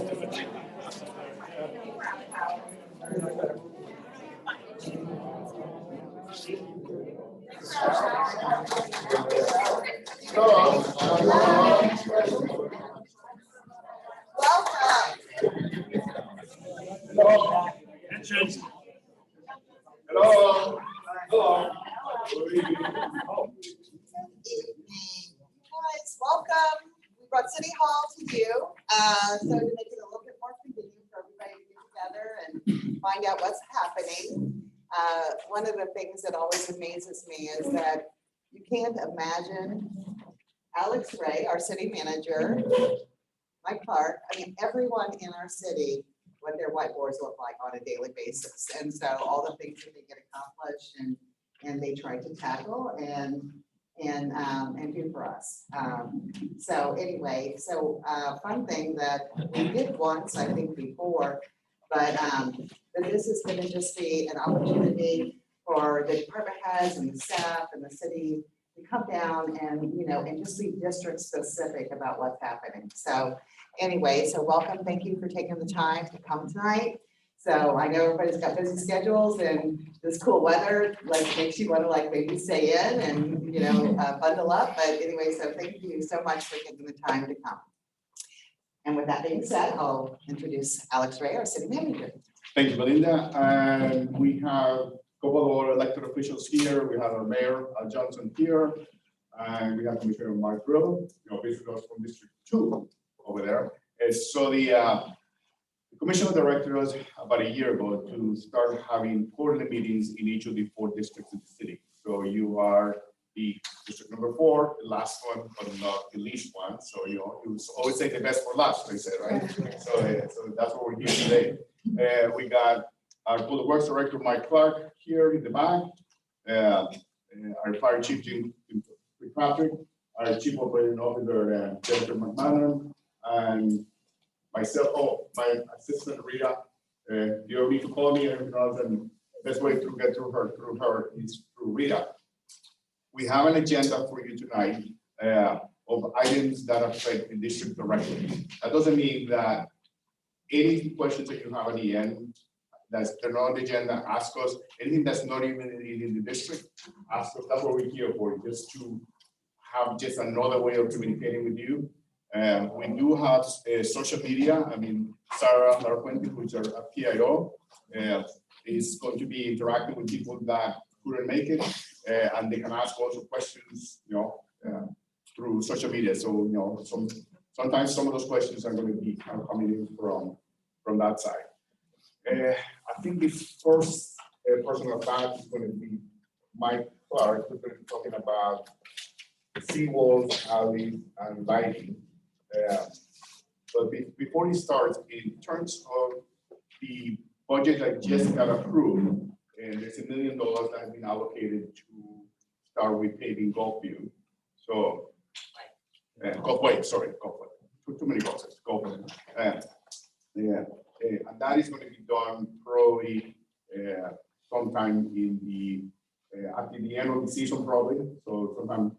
Hello. Hello. Guys, welcome. We brought City Hall to you, so to make it a little bit more convenient for everybody to get together and find out what's happening. One of the things that always amazes me is that you can't imagine Alex Ray, our city manager, Mike Clark, I mean, everyone in our city, what their whiteboards look like on a daily basis. And so all the things that they get accomplished and they try to tackle and do for us. So anyway, fun thing that we did once, I think before, but this is going to just be an opportunity for the department heads and the staff and the city to come down and, and just be district specific about what's happening. So anyway, so welcome. Thank you for taking the time to come tonight. So I know everybody's got busy schedules and this cool weather makes you want to maybe stay in and, bundle up. But anyway, so thank you so much for taking the time to come. And with that being said, I'll introduce Alex Ray, our city manager. Thank you, Belinda. And we have a couple of our elected officials here. We have our mayor, Al Johnson here. And we have Commissioner Mark Brill, visitors from District 2 over there. And so the Commission of Directors about a year ago to start having quarterly meetings in each of the 4 districts in the city. So you are the district number 4, the last one, but not the least one. So you always say the best for last, they say, right? So that's what we're here today. We got our Public Works Director Mike Clark here in the back, our Fire Chief Jim Patrick, our Chief Operating Officer Jennifer McMahon, and myself, my assistant Rita. You don't need to call me or anything else, and the best way to get through her is through Rita. We have an agenda for you tonight of items that affect the district directly. That doesn't mean that any questions that you have at the end that's not on the agenda, ask us. Anything that's not even in the district, ask us. That's what we're here for, just to have just another way of communicating with you. We do have social media. I mean, Sarah Larquente, who's our PIO, is going to be interacting with people that couldn't make it, and they can ask also questions, through social media. So, sometimes some of those questions are going to be kind of coming in from that side. I think the first person of that is going to be Mike Clark, who's going to be talking about seawalls, alleys, and lighting. But before he starts, in terms of the budget that just got approved, and there's $1 million that has been allocated to start repaving Gulfview. So, Gulfway, too many boxes, Gulfway. And that is going to be done probably sometime in the at the end of the season, probably. So sometime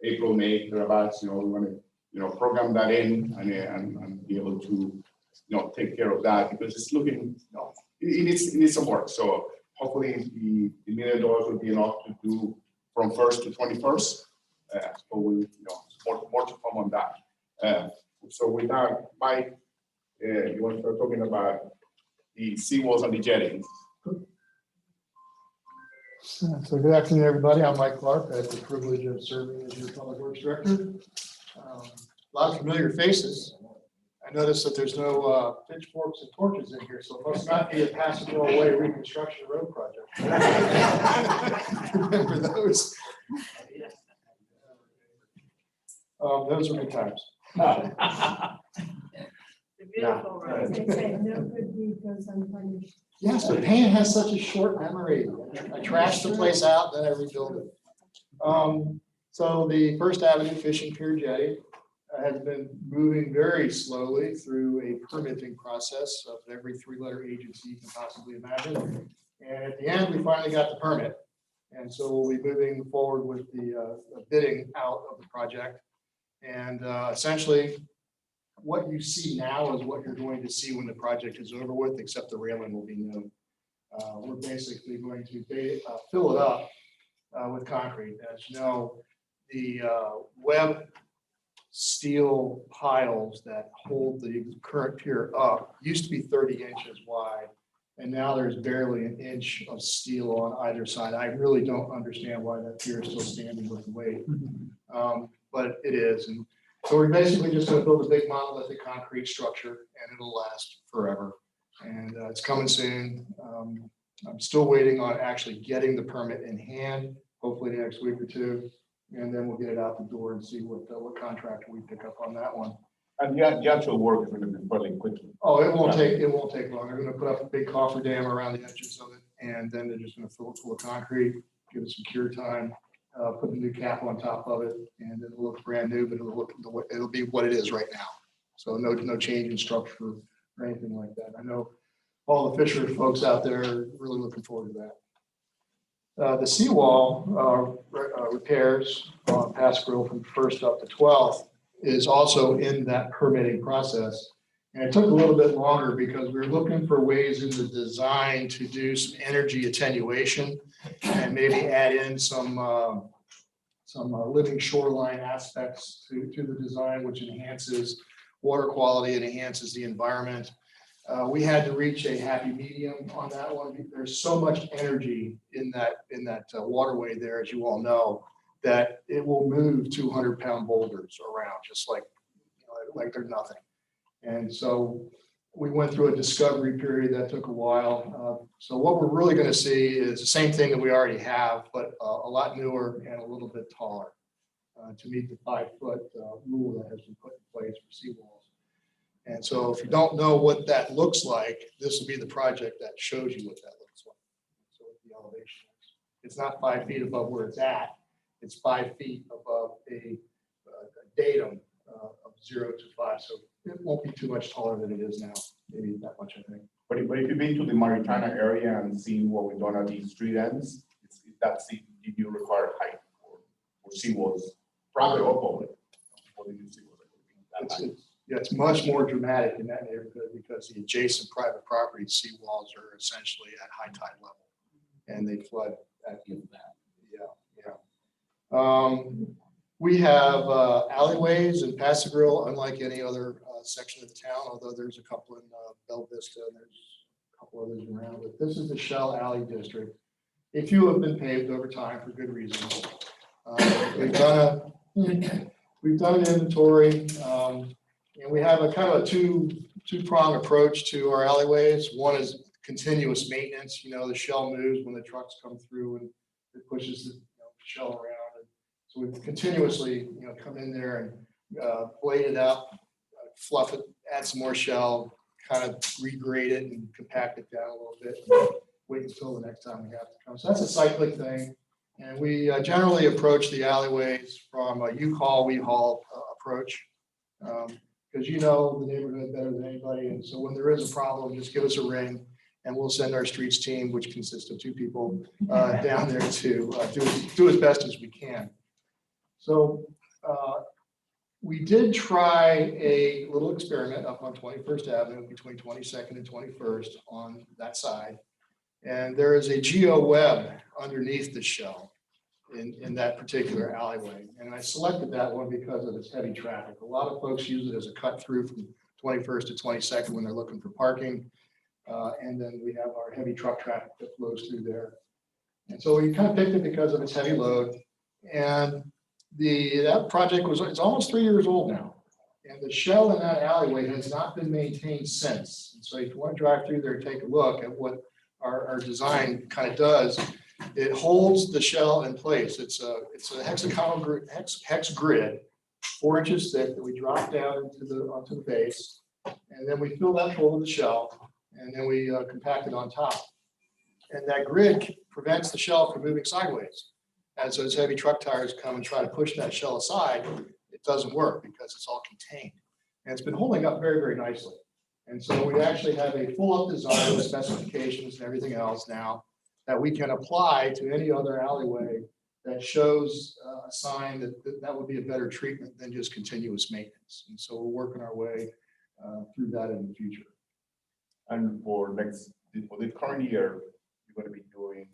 April, May, thereabouts. We want to program that in and be able to take care of that, because it's looking it needs some work. So hopefully the $1 million will be enough to do from 1st to 21st. So we'll more to come on that. So with that, Mike, you want to start talking about the seawalls and the jetting. So good afternoon, everybody. I'm Mike Clark. I have the privilege of serving as your Public Works Director. A lot of familiar faces. I noticed that there's no pitchforks and torches in here, so it must not be a Pasadena Way reconstruction road project. Remember those? Those are good times. Beautiful road. They say no good deed goes unpunished. Yes, but Payne has such a short memory. I trashed the place out, then I rebuilt it. So the First Avenue Fishing Pier Jetty has been moving very slowly through a permitting process of every 3-letter agency you can possibly imagine. And at the end, we finally got the permit. And so we'll be moving forward with the bidding out of the project. And essentially, what you see now is what you're going to see when the project is over with, except the railing will be new. We're basically going to fill it up with concrete. As you know, the web steel piles that hold the current pier up used to be 30 inches wide. And now there's barely an inch of steel on either side. I really don't understand why that pier is still standing with the weight. But it is. And so we're basically just going to build a big monolithic concrete structure and it'll last forever. And it's coming soon. I'm still waiting on actually getting the permit in hand, hopefully the next week or two. And then we'll get it out the door and see what contractor we pick up on that one. And the actual work is going to be fairly quickly. Oh, it won't take long. They're gonna put up a big coffer dam around the edges of it, and then they're just gonna fill it full of concrete, give it some cure time, put the new cap on top of it, and it'll look brand new, but it'll be what it is right now. So no change in structure or anything like that. I know all the Fisher folks out there are really looking forward to that. The seawall repairs on Pass Grill from 1st up to 12th is also in that permitting process. And it took a little bit longer because we were looking for ways in the design to do some energy attenuation and maybe add in some living shoreline aspects to the design, which enhances water quality and enhances the environment. We had to reach a happy medium on that one. There's so much energy in that waterway there, as you all know, that it will move 200-pound boulders around just like they're nothing. And so we went through a discovery period that took a while. So what we're really going to see is the same thing that we already have, but a lot newer and a little bit taller to meet the 5-foot rule that has been put in place for seawalls. And so if you don't know what that looks like, this will be the project that shows you what that looks like. So the elevation is. It's not 5 feet above where it's at. It's 5 feet above a datum of 0 to 5. So it won't be too much taller than it is now, maybe that much, I think. But if you've been to the Maritana area and seen what we've done at these street ends, did you require height or seawalls? Probably or public. What did you see? It's much more dramatic in that neighborhood because the adjacent private property seawalls are essentially at high tide level and they flood at the end of that. We have alleyways in Pass Grill, unlike any other section of the town, although there's a couple in Bella Vista and there's a couple others around. But this is the Shell Alley District. A few have been paved over time for good reasons. We've done an inventory, and we have a kind of a two-pronged approach to our alleyways. One is continuous maintenance. You know, the shell moves when the trucks come through and it pushes the shell around. So we continuously, come in there and blade it up, fluff it, add some more shell, kind of regrade it and compact it down a little bit. Wait until the next time we have to come. So that's a cyclic thing. And we generally approach the alleyways from a you call, we haul approach. Because you know the neighborhood better than anybody. And so when there is a problem, just give us a ring and we'll send our streets team, which consists of 2 people, down there to do as best as we can. So we did try a little experiment up on 21st Avenue between 22nd and 21st on that side. And there is a geo-web underneath the shell in that particular alleyway. And I selected that one because of its heavy traffic. A lot of folks use it as a cut through from 21st to 22nd when they're looking for parking. And then we have our heavy truck traffic that flows through there. And so we kind of picked it because of its heavy load. And that project it's almost 3 years old now. And the shell in that alleyway has not been maintained since. And so if you want to drive through there and take a look at what our design kind of does, it holds the shell in place. It's a hexagonal hex grid, 4 inches thick, that we drop down onto the base. And then we fill that full of the shell, and then we compact it on top. And that grid prevents the shell from moving sideways. As those heavy truck tires come and try to push that shell aside, it doesn't work because it's all contained. And it's been holding up very, very nicely. And so we actually have a full-up design with specifications and everything else now that we can apply to any other alleyway that shows a sign that would be a better treatment than just continuous maintenance. And so we're working our way through that in the future. And for the current year, you're gonna be doing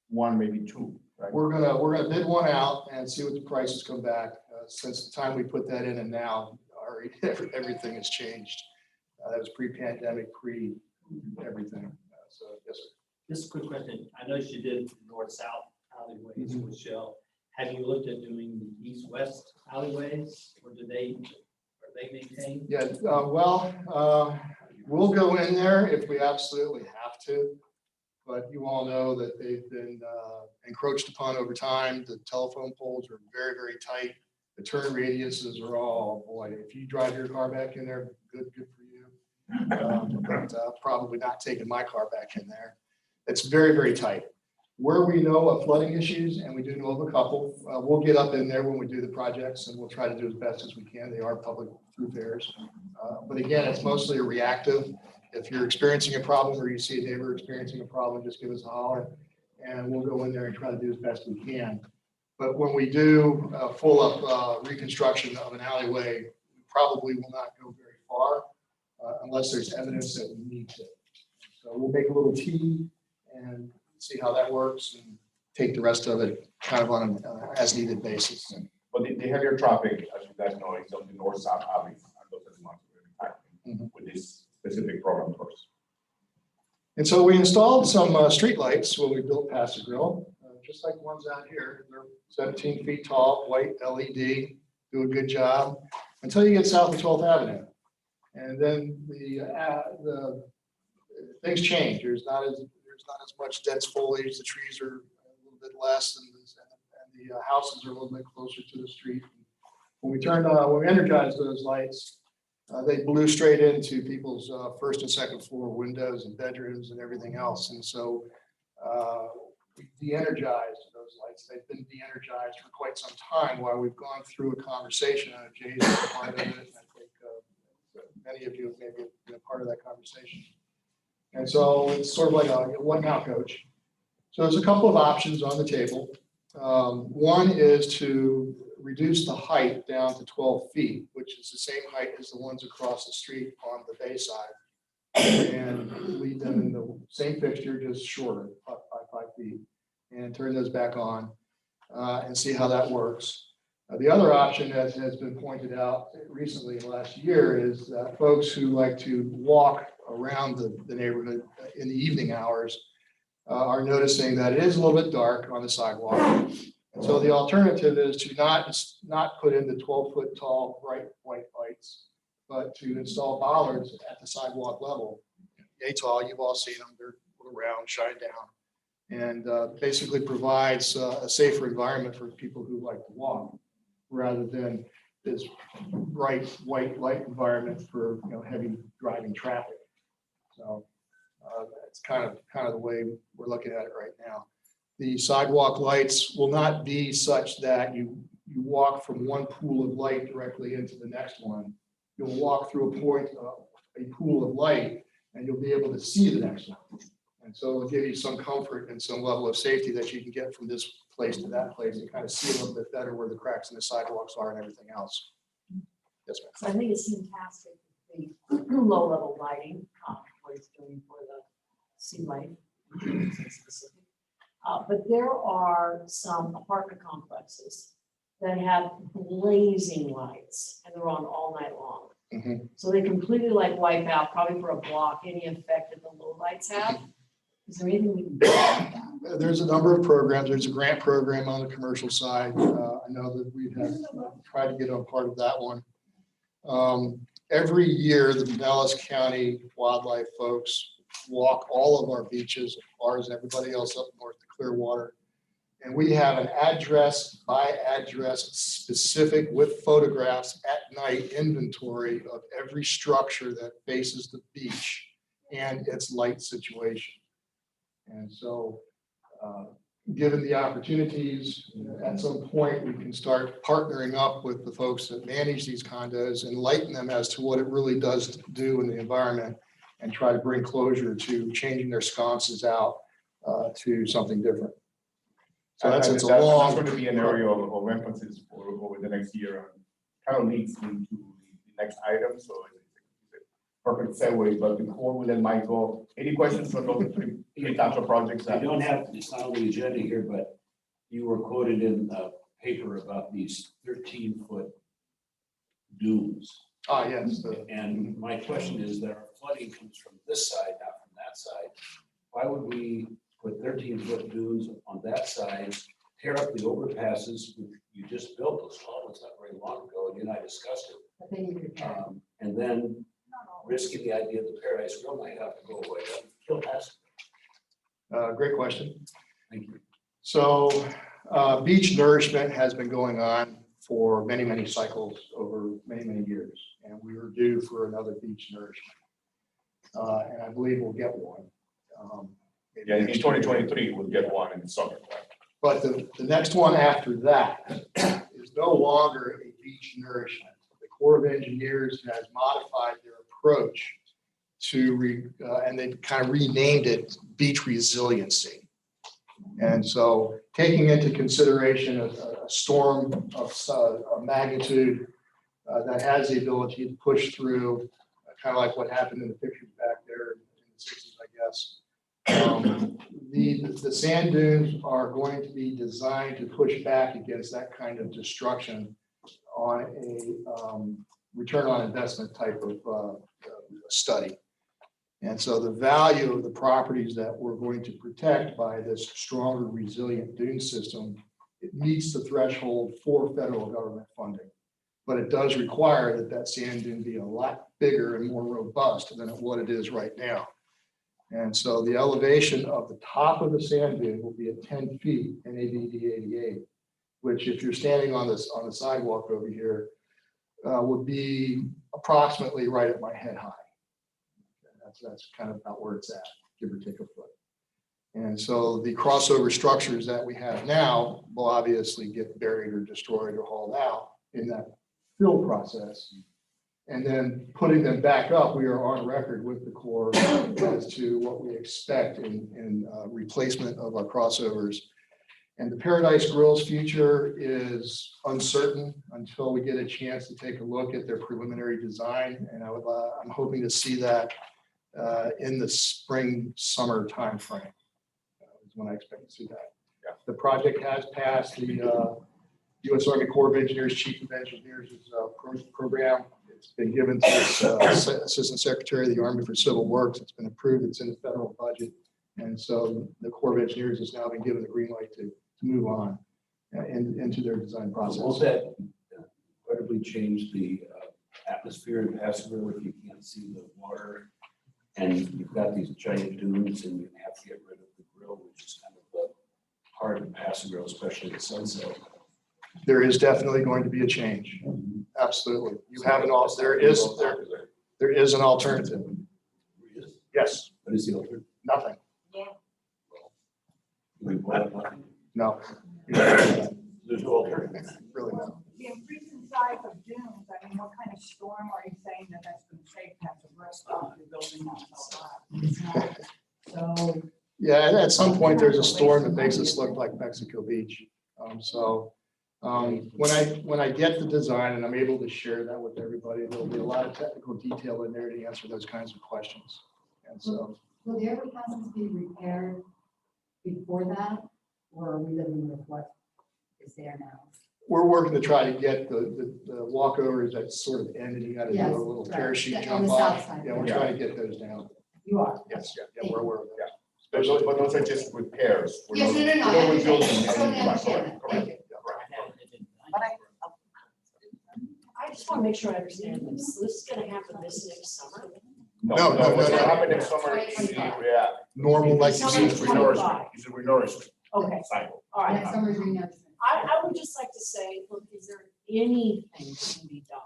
one, maybe two, right? We're gonna bid one out and see what the prices come back. Since the time we put that in and now, everything has changed. That was pre-pandemic, everything. So yes, sir. Just a quick question. I noticed you did north-south alleyways Mhm. with Shell. Have you looked at doing the east-west alleyways, or are they maintained? Yeah, we'll go in there if we absolutely have to. But you all know that they've been encroached upon over time. The telephone poles are very, very tight. The turn radiuses are all, boy, if you drive your car back in there, good for you. But probably not taking my car back in there. It's very, very tight. Where we know of flooding issues, and we do know of a couple, we'll get up in there when we do the projects, and we'll try to do as best as we can. They are public thoroughfares. But again, it's mostly a reactive. If you're experiencing a problem or you see a neighbor experiencing a problem, just give us a holler, and we'll go in there and try to do as best we can. But when we do full up reconstruction of an alleyway, we probably will not go very far unless there's evidence that we need to. So we'll make a little T and see how that works and take the rest of it kind of on an as needed basis. But the heavier traffic, as you guys know, is on the north-south alley, and those are the ones we're impacting with this specific program first. And so we installed some streetlights when we built Paso Grill, just like the ones out here. They're 17 feet tall, white LED, do a good job until you get south of 12th Avenue. And then the things change. There's not as much dense foliage. The trees are a little bit less, and the houses are a little bit closer to the street. When we energized those lights, they blew straight into people's first and second floor windows and bedrooms and everything else. And so we de-energized those lights. They've been de-energized for quite some time while we've gone through a conversation. Jay's been part of it, and I think many of you have maybe been a part of that conversation. And so it's sort of like a what now, coach? So there's a couple of options on the table. One is to reduce the height down to 12 feet, which is the same height as the ones across the street on the bay side, and leave them in the same fixture, just shorter, up by 5 feet, and turn those back on and see how that works. The other option, as has been pointed out recently in the last year, is that folks who like to walk around the neighborhood in the evening hours are noticing that it is a little bit dark on the sidewalk. And so the alternative is to not put in the 12-foot tall bright white lights, but to install bollards at the sidewalk level. Yay tall, you've all seen them, they're round, shine down, and basically provides a safer environment for people who like to walk, rather than this bright white light environment for heavy driving traffic. So that's kind of the way we're looking at it right now. The sidewalk lights will not be such that you walk from one pool of light directly into the next one. You'll walk through a pool of light, and you'll be able to see the next one. And so it'll give you some comfort and some level of safety that you can get from this place to that place and kind of see a little bit better where the cracks in the sidewalks are and everything else. Yes, ma'am. So I think it's fantastic, the low-level lighting, what it's doing for the sea life, specific. But there are some apartment complexes that have blazing lights, and they're on all night long. Mhm. So they completely wipe out, probably for a block, any effect that the low lights have. Is there anything we can do about that? There's a number of programs. There's a grant program on the commercial side. I know that we have tried to get on part of that one. Every year, the Pinellas County wildlife folks walk all of our beaches, ours and everybody else up north to Clearwater. And we have an address by address specific with photographs at night inventory of every structure that faces the beach and its light situation. And so given the opportunities, at some point we can start partnering up with the folks that manage these condos, enlighten them as to what it really does do in the environment, and try to bring closure to changing their sconces out to something different. So that's, And it's a that's long. going to be an area of emphasis for over the next year, and kind of leads into the next item, so it's a perfect segue, but before we let Mike go, any questions on those three types of projects? I don't have, it's not on the agenda here, but you were quoted in a paper about these 13-foot dunes. Ah, yes, And my question is that our flooding comes from this side, not from that side. Why would we put 13-foot dunes on that side, tear up the overpasses, which you just built those culverts not very long ago, and you and I discussed it. But then you repair. And then risking the idea that Paradise Grill might have to go away, that would kill us. great question. Thank you. So beach nourishment has been going on for many, many cycles over many, many years. And we were due for another beach nourishment. And I believe we'll get one. Maybe Yeah, in next year. 2023, we'll get one in the summer. But the next one after that is no longer a beach nourishment. The Corps of Engineers has modified their approach to, and they've kind of renamed it beach resiliency. And so taking into consideration a storm of magnitude that has the ability to push through, kind of like what happened in the pictures back there in the 60s, I guess. The sand dunes are going to be designed to push back against that kind of destruction on a return on investment type of study. And so the value of the properties that we're going to protect by this stronger resilient dune system, it meets the threshold for federal government funding. But it does require that sand dune be a lot bigger and more robust than what it is right now. And so the elevation of the top of the sand dune will be at 10 feet in NAVD 88, which if you're standing on the sidewalk over here, would be approximately right at my head high. That's kind of about where it's at, give or take a foot. And so the crossover structures that we have now will obviously get buried or destroyed or hauled out in that fill process. And then putting them back up, we are on record with the Corps as to what we expect in replacement of our crossovers. And the Paradise Grill's future is uncertain until we get a chance to take a look at their preliminary design. And I'm hoping to see that in the spring, summer timeframe is when I expect to see that. Yeah. The project has passed the U.S. Army Corps of Engineers Chief of Engineers program. It's been given to this Assistant Secretary of the Army for Civil Works. It's been approved. It's in the federal budget. And so the Corps of Engineers has now been given the green light to move on into their design process. Won't that incredibly change the atmosphere in Passageway if you can't see the water? And you've got these giant dunes and you have to get rid of the grill, which is kind of the heart of Passageway, especially at sunset. There is definitely going to be a change. Absolutely. You have an there is an alternative. Yes, What is the alternative? nothing. We want nothing. No. There's no alternative. Really no. The increasing size of dunes, I mean, what kind of storm are you saying that's going to shake Passive Restaurant you're building that so high? So Yeah, at some point, there's a storm that makes us look like Mexico Beach. When I get the design and I'm able to share that with everybody, there'll be a lot of technical detail in there to answer those kinds of questions. And so Will the overpasses be repaired before that, or are we living with what is there now? we're working to try to get the walkovers that sort of end and you got to do Yes, a little right. parachute Yeah, on jump the off. south side. Yeah, we're trying to get those down. You are? Yes, yeah, we're aware of that. But those are just repairs. We're Yes, not- no, we're not I rebuilding understand. I totally anything. understand that. Correct, Thank you. But I just want to make sure I understand this. This is going to happen this next summer. No, What's gonna happen next summer is the Normal, like you Summer see, it's for renourishment, it's a renourishment Okay, cycle. all right. Next summer's renourishment. I would just like to say, look, is there anything that can be done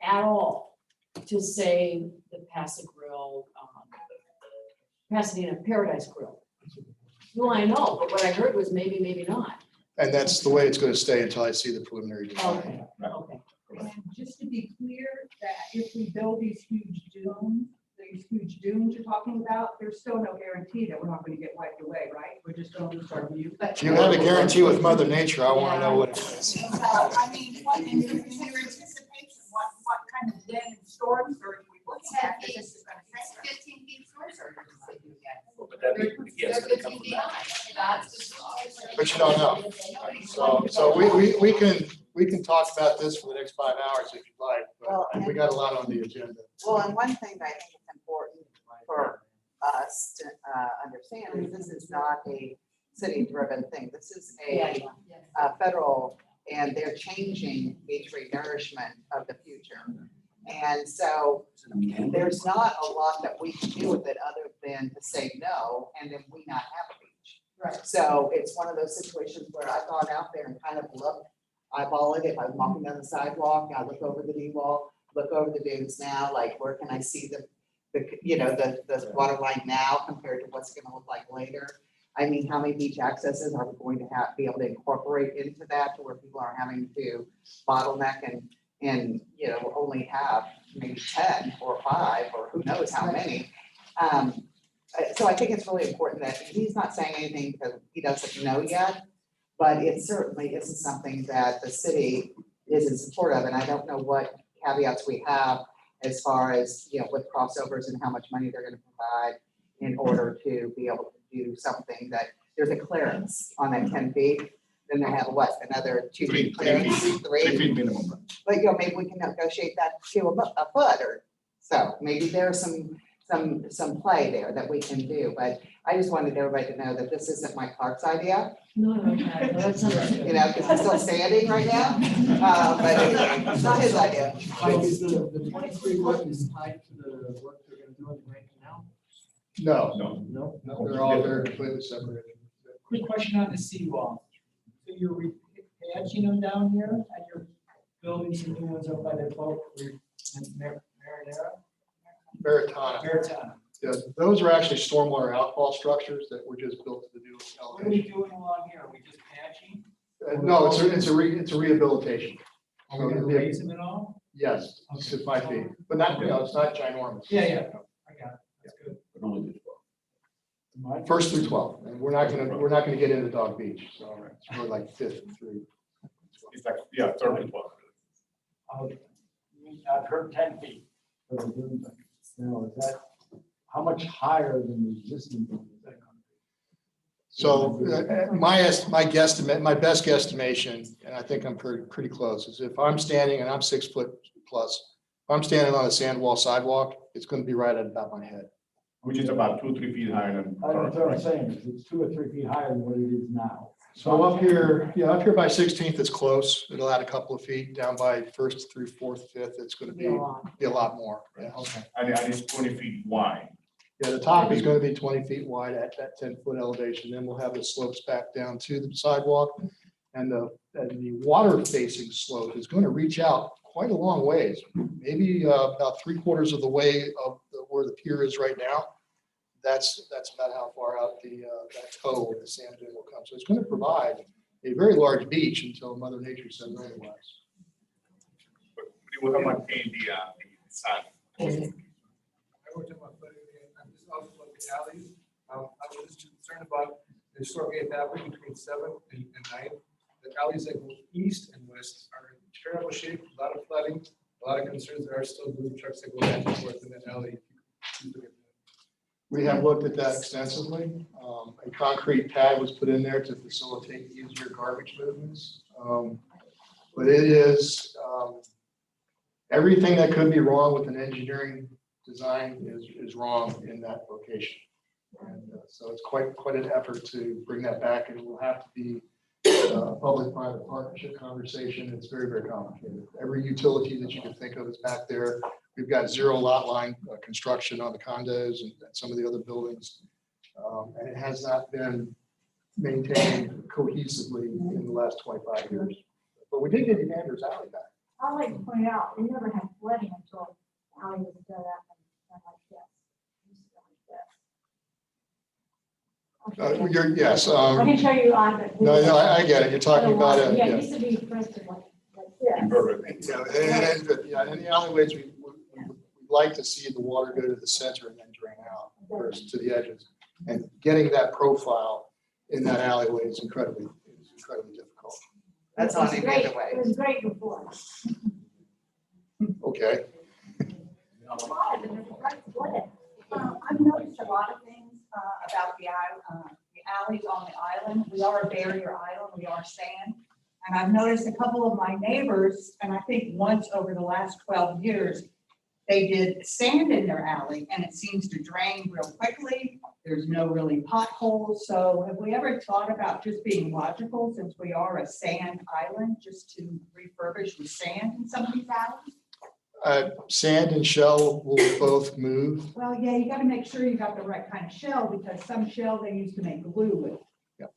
at all to save the Grill, Pasadena Paradise Grill? Well, I know, but what I heard was maybe, maybe not. and that's the way it's going to stay until I see the preliminary design. Okay, okay. And just to be clear, that if we build these huge dunes, they these huge dunes you're talking about, there's still no guarantee that we're not gonna get wiped away, right? We're just gonna lose our view. If you have a guarantee with Mother Nature, I want to know what it is. So, I mean, what, in your anticipation, what kind of den and storm surge are we looking at that this is gonna take? 15 feet short surge. But that, yes, They're it's gonna 15 come feet from high. That's the- But you don't know. So we can talk about this for the next 5 hours if you'd like, but we got a lot on the agenda. Well, and one thing that I think is important for us to understand is this is not a city-driven thing. This is a federal, and they're changing beach renourishment of the future. And so there's not a lot that we can do with it other than to say no, and then we not have a beach. Right. So it's one of those situations where I've gone out there and kind of looked, eyeball it, if I'm walking down the sidewalk, I look over the knee wall, look over the dunes now, like where can I see the water line now compared to what's gonna look like later? I mean, how many beach accesses are we going to be able to incorporate into that to where people are having to bottleneck and only have maybe 10 or 5 or who knows how many. So I think it's really important that he's not saying anything because he doesn't know yet, but it certainly isn't something that the city is in support of. And I don't know what caveats we have as far as, with crossovers and how much money they're gonna provide in order to be able to do something that there's a clearance on that 10 feet. Then they have another 2 feet clearance, 3 feet minimum. but maybe we can negotiate that to a foot or so. Maybe there's some play there that we can do, but I just wanted everybody to know that this isn't Mike Clark's idea, No, that's understood. because he's still standing right now. But it's not his idea. Is the 23 foot is tied to the work they're gonna do on the Grand Canal? No, No. no, they're all very completely separate. Quick question on the seawall. So you're patching them down here and you're building some new ones up by the boat, Maritana. Maritana. Yeah, those are actually stormwater outfall structures that were just built to the new What are we elevation. doing along here? Are we just patching? No, it's a rehabilitation. Are we gonna raise them at all? Yes, to 5 feet, but not, it's not ginormous. Yeah, I got it. That's good. But only the 12. First through 12, and we're not gonna get into Dog Beach, so it's more like 5th through. It's like, yeah, 3rd and 12th. I've heard 10 feet for the dunes. Now, is that, how much higher than the existing dune is that gonna be? So my guesstimate, my best guesstimation, and I think I'm pretty close, is if I'm standing and I'm 6 foot plus, if I'm standing on a sand wall sidewalk, it's gonna be right at about my head. Which is about 2-3 feet higher than. That's what I'm saying, is it's 2 or 3 feet higher than what it is now. So up here by 16th, it's close. It'll add a couple of feet. Down by 1st through 4th, 5th, it's gonna be a lot more. Yeah. Okay. And it's 20 feet wide. Yeah, the top is gonna be 20 feet wide at that 10-foot elevation. Then we'll have the slopes back down to the sidewalk. And the water facing slope is gonna reach out quite a long ways, maybe about 3/4 of the way of where the pier is right now. That's about how far out that toe of the sand dune will come. So it's gonna provide a very large beach until Mother Nature says otherwise. But we will have my paint the sand. I worked in my buddy, and this also about the alleys. I was just concerned about the historic 8th Avenue between 7th and 9th. The alleys that go east and west are in terrible shape, a lot of flooding, a lot of concerns. There are still moving trucks that go back and forth in that alley. We have looked at that extensively. A concrete pad was put in there to facilitate easier garbage movements. But it is, everything that could be wrong with an engineering design is wrong in that location. And so it's quite an effort to bring that back, and it will have to be a public-private partnership conversation. It's very, very complicated. Every utility that you can think of is back there. We've got 0 lot line construction on the condos and some of the other buildings. And it has not been maintained cohesively in the last 25 years. But we did get Evander's Alley back. I'd like to point out, we never had flooding until the alley was done up and like this. It used to go like this. Yes. I can show you on the. No, I get it. You're talking about it. Yeah, it used to be pressed like this. Invert. Yeah, and the alleyways, we like to see the water go to the center and then drain out versus to the edges. And getting that profile in that alleyway is incredibly difficult. That's It was on the great. other way. It was great before. Okay. I've noticed a lot of things about the alleys on the island. We are a barrier island, we are sand. And I've noticed a couple of my neighbors, and I think once over the last 12 years, they did sand in their alley and it seems to drain real quickly. There's no really potholes. So have we ever thought about just being logical, since we are a sand island, just to refurbish the sand in some of these alleys? Sand and shell will both move. Well, yeah, you gotta make sure you got the right kind of shell, because some shell they use to make glue with. Yeah.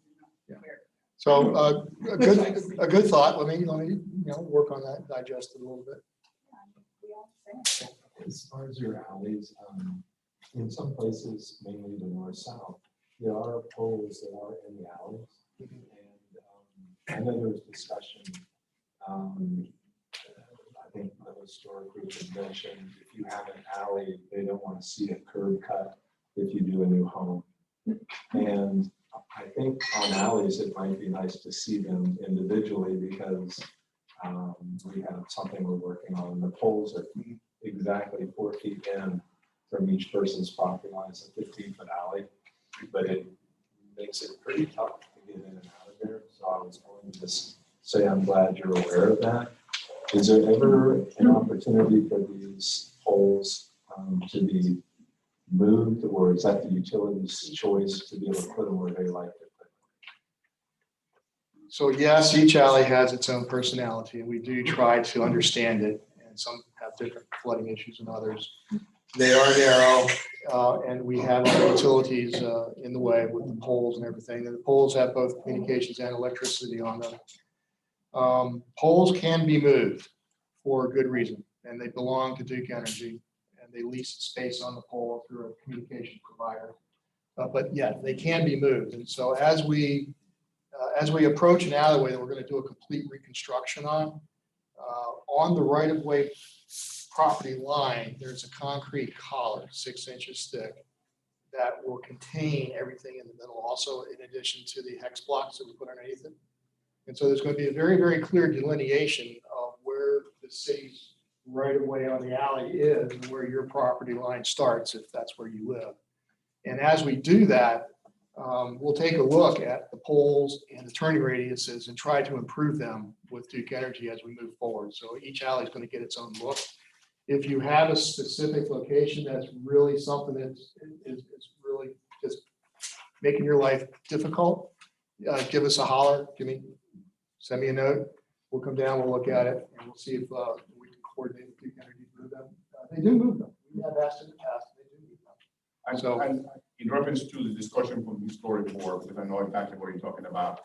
So a good thought. Let me work on that, digest it a little bit. As far as your alleys, in some places, mainly the north-south, there are poles that are in the alleys. And I know there was discussion, I think the historic group had mentioned, if you have an alley, they don't want to see a curb cut if you do a new home. And I think on alleys, it might be nice to see them individually, because we have something we're working on. The poles are exactly 4 feet in from each person's property line. It's a 15-foot alley, but it makes it pretty tough to get in and out of there. So I was going to just say I'm glad you're aware of that. Is there ever an opportunity for these poles to be moved, or is that the utility's choice to be able to put them where they like to put them? So yes, each alley has its own personality, and we do try to understand it. And some have different flooding issues than others. They are narrow, and we have our utilities in the way with the poles and everything. And the poles have both communications and electricity on them. Poles can be moved for a good reason, and they belong to Duke Energy, and they lease space on the pole through a communication provider. But yeah, they can be moved. And so as we approach an alleyway that we're going to do a complete reconstruction on the right-of-way property line, there's a concrete collar, 6 inches thick, that will contain everything in the middle, also in addition to the hex blocks that we put underneath it. And so there's going to be a very, very clear delineation of where the city's right-of-way on the alley is and where your property line starts, if that's where you live. And as we do that, we'll take a look at the poles and the turning radiuses and try to improve them with Duke Energy as we move forward. So each alley is going to get its own look. If you have a specific location that's really something that is really just making your life difficult, give us a holler, send me a note. We'll come down, we'll look at it, and we'll see if we can coordinate with Duke Energy to move them. They do move them. We have asked in the past, they do move them. And in reference to the discussion from the historic board, because I know exactly what you're talking about,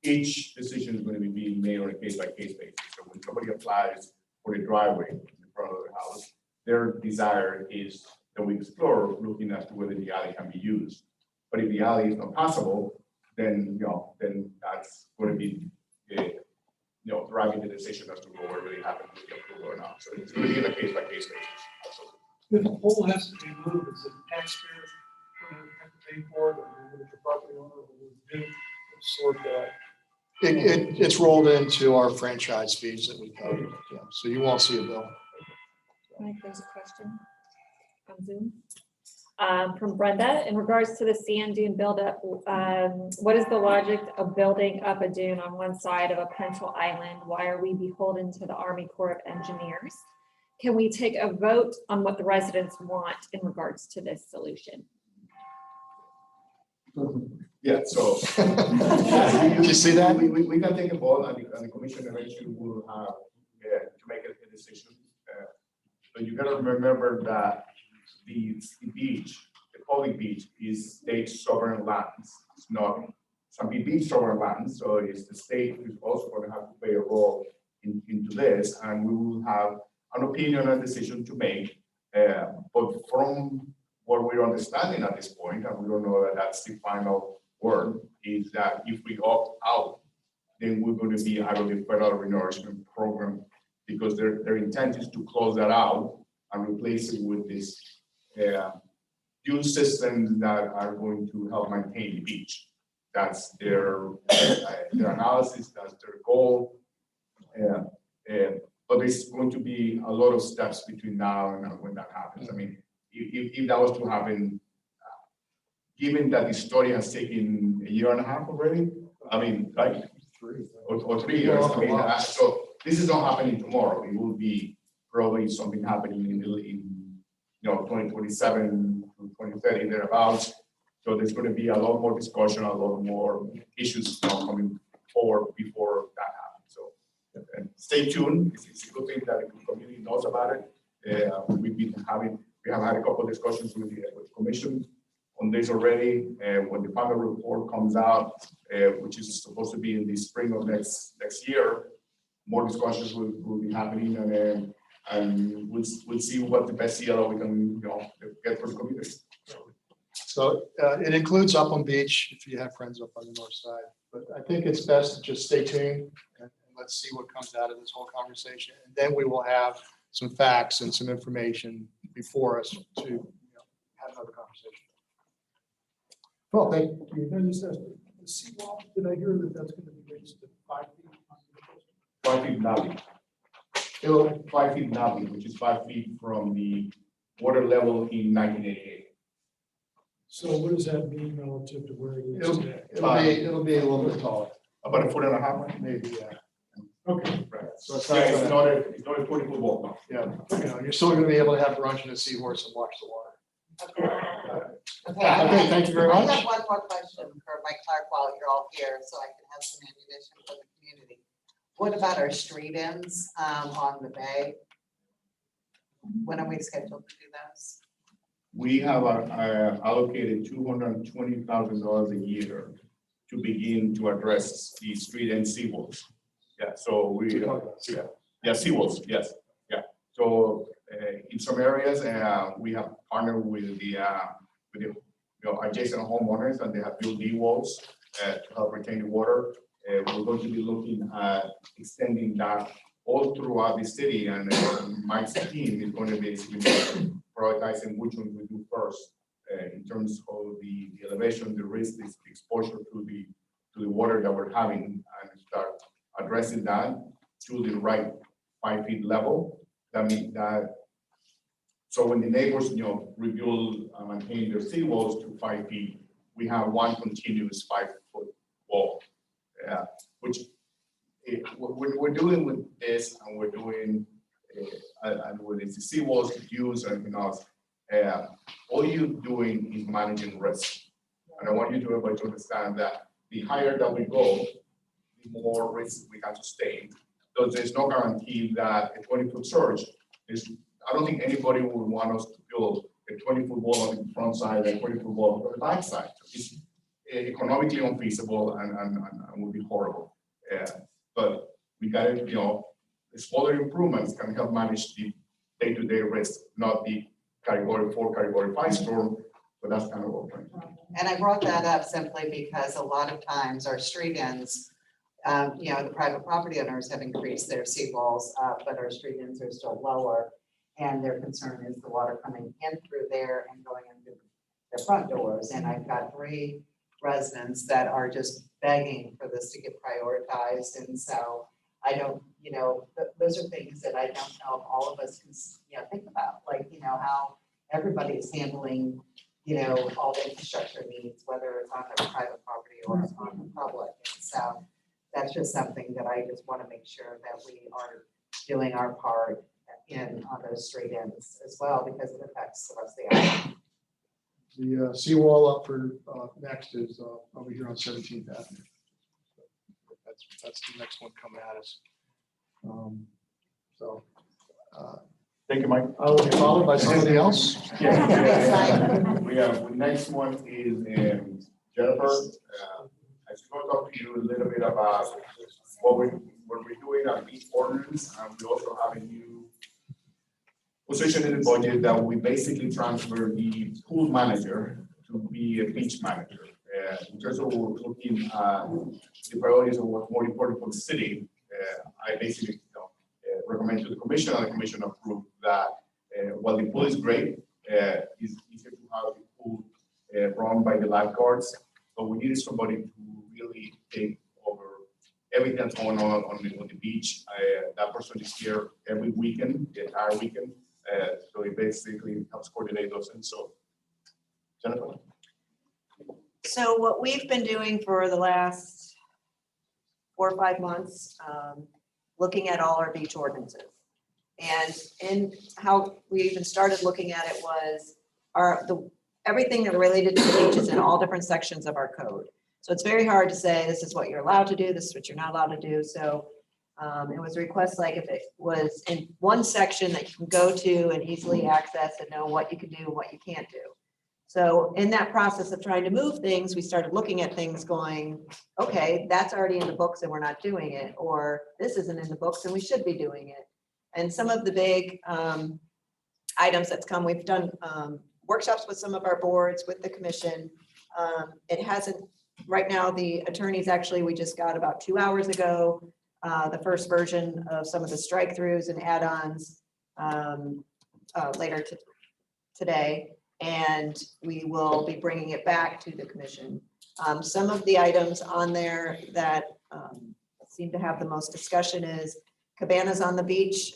each decision is going to be being made on a case-by-case basis. So when somebody applies for a driveway in front of their house, their desire is that we explore looking as to whether the alley can be used. But if the alley is not possible, then then that's going to be driving the decision as to what really happened with the approval or not. So it's going to be on a case-by-case basis. Absolutely. If a pole has to be moved, is it taxpayer have to pay for it, or would the property owner will absorb that? It's rolled into our franchise fees that we pay. Yeah, so you won't see a bill. Mike, there's a question on Zoom from Brenda. In regards to the sand dune buildup, what is the logic of building up a dune on one side of a potential island? Why are we beholden to the Army Corps of Engineers? Can we take a vote on what the residents want in regards to this solution? Yeah, so. Did you see that? We can take a vote, and the commission eventually will have to make a decision. But you gotta remember that the beach, the public beach, is state sovereign lands. It's not some beach sovereign lands, so it's the state who's also going to have to play a role into this, and we will have an opinion and decision to make. But from what we're understanding at this point, and we don't know that that's the final word, is that if we opt out, then we're going to be out of the federal renourishment program because their intent is to close that out and replace it with this dune systems that are going to help maintain the beach. That's their analysis, that's their goal. But there's going to be a lot of steps between now and when that happens. I mean, if that was to happen, given that the study has taken a year and a half already, I mean, like, or 3 years, I mean, so this is not happening tomorrow. It will be probably something happening in 2027 to 2030 thereabouts. So there's going to be a lot more discussion, a lot more issues coming forward before that happens. So stay tuned. It's a good thing that the community knows about it. We have had a couple of discussions with the commission on this already. When the final report comes out, which is supposed to be in the spring of next year, more discussions will be happening, and we'll see what the best CLO we can get for the community. So it includes Upland Beach, if you have friends up on the north side. But I think it's best to just stay tuned and let's see what comes out of this whole conversation. And then we will have some facts and some information before us to have another conversation. Well, thank you. Can I just ask, the seawall, did I hear that that's gonna be raised to 5 feet? 5 feet navi. It'll 5 feet navi, which is 5 feet from the water level in 1988. So what does that mean relative to where it is It'll today? it'll be a little bit taller, About 1.5 feet. maybe, yeah. Okay. Right. So it's Yeah, it's not, not a 20-foot wall, no. yeah, you're still gonna be able to have brunch in a seahorse and watch the water. Okay, Thank you very I much. have one more question for Mike Clark while you're all here, so I can have some ammunition for the community. What about our street ends on the bay? When are we scheduled to do those? We have allocated $220,000 a year to begin to address the street and seawalls. Yeah, so we, yeah, seawalls, yes, yeah. So in some areas, we have partnered with the adjacent homeowners, and they have built D-walls to help retain the water. We're going to be looking at extending that all throughout the city, and Mike's team is going to be prioritizing which one we do first in terms of the elevation, the risk, the exposure to the water that we're having, and start addressing that to the right 5 feet level. That means that, so when the neighbors, rebuild and maintain their seawalls to 5 feet, we have one continuous 5-foot wall, which we're doing with this, and we're doing, and with the seawalls use and everything else, all you're doing is managing risk. And I want you to everybody to understand that the higher that we go, the more risk we can sustain. So there's no guarantee that a 20-foot surge is, I don't think anybody would want us to build a 20-foot wall on the front side and a 20-foot wall on the back side. It's economically unfeasible and would be horrible. But we got to, smaller improvements can help manage the day-to-day risk, not the category 4, category 5 storm, but that's kind of what we're doing. And I brought that up simply because a lot of times our street ends, the private property owners have increased their seawalls, but our street ends are still lower. And their concern is the water coming in through there and going into their front doors. And I've got 3 residents that are just begging for this to get prioritized. And so I don't, those are things that I don't know if all of us can, think about, like, how everybody is handling, all the infrastructure needs, whether it's on their private property or on the public. And so that's just something that I just want to make sure that we are doing our part on those street ends as well, because it affects the rest of the island. The seawall up for next is over here on 17th Avenue. That's the next one coming at us. Thank you, Mike. I will be followed by somebody else. Yeah. We have, the next one is Jennifer. I just want to talk to you a little bit about what we're doing on beach ordinance. We also have a new position in the budget that we basically transfer the pool manager to be a beach manager. In terms of looking at the priorities of what's more important for the city, I basically recommend to commission and the commission approved that. While the pool is great, it's easier to have the pool run by the lifeguards, but we needed somebody to really take over everything that's going on the beach. That person is here every weekend, the entire weekend. So it basically helps coordinate those things. So, Jennifer? So what we've been doing for the last 4 or 5 months, looking at all our beach ordinances. And how we even started looking at it was everything that related to the beach is in all different sections of our code. So it's very hard to say, this is what you're allowed to do, this is what you're not allowed to do. So it was a request, like if it was in one section that you can go to and easily access and know what you can do and what you can't do. So in that process of trying to move things, we started looking at things going, okay, that's already in the books and we're not doing it, or this isn't in the books and we should be doing it. And some of the big items that's come, we've done workshops with some of our boards, with the commission. It hasn't, right now, the attorneys actually, we just got about 2 hours ago, the first version of some of the strike throughs and add-ons later today. And we will be bringing it back to the commission. Some of the items on there that seem to have the most discussion is cabanas on the beach.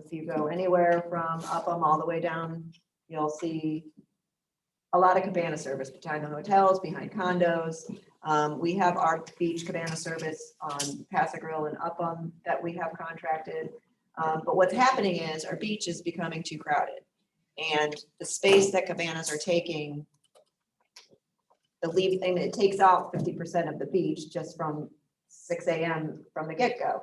If you go anywhere from Upham all the way down, you'll see a lot of cabana service behind the hotels, behind condos. We have our beach cabana service on Paso Grill and Upham that we have contracted. But what's happening is our beach is becoming too crowded. And the space that cabanas are taking, it takes out 50% of the beach just from 6 a.m. from the get-go.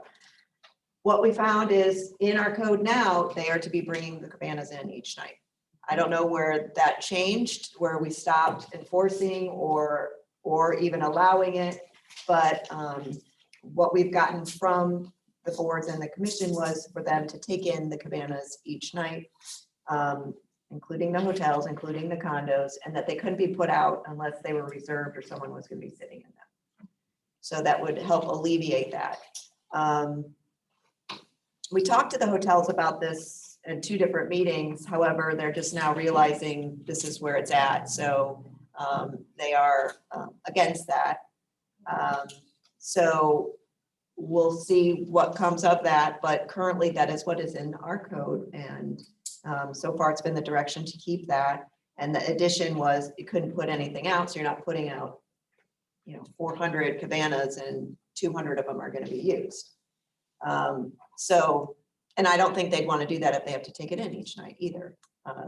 What we found is in our code now, they are to be bringing the cabanas in each night. I don't know where that changed, where we stopped enforcing or even allowing it, but what we've gotten from the boards and the commission was for them to take in the cabanas each night, including the hotels, including the condos, and that they couldn't be put out unless they were reserved or someone was going to be sitting in them. So that would help alleviate that. We talked to the hotels about this in 2 different meetings. However, they're just now realizing this is where it's at. So they are against that. So we'll see what comes of that. But currently that is what is in our code. And so far it's been the direction to keep that. And the addition was you couldn't put anything out. So you're not putting out, 400 cabanas and 200 of them are going to be used. And I don't think they'd want to do that if they have to take it in each night either.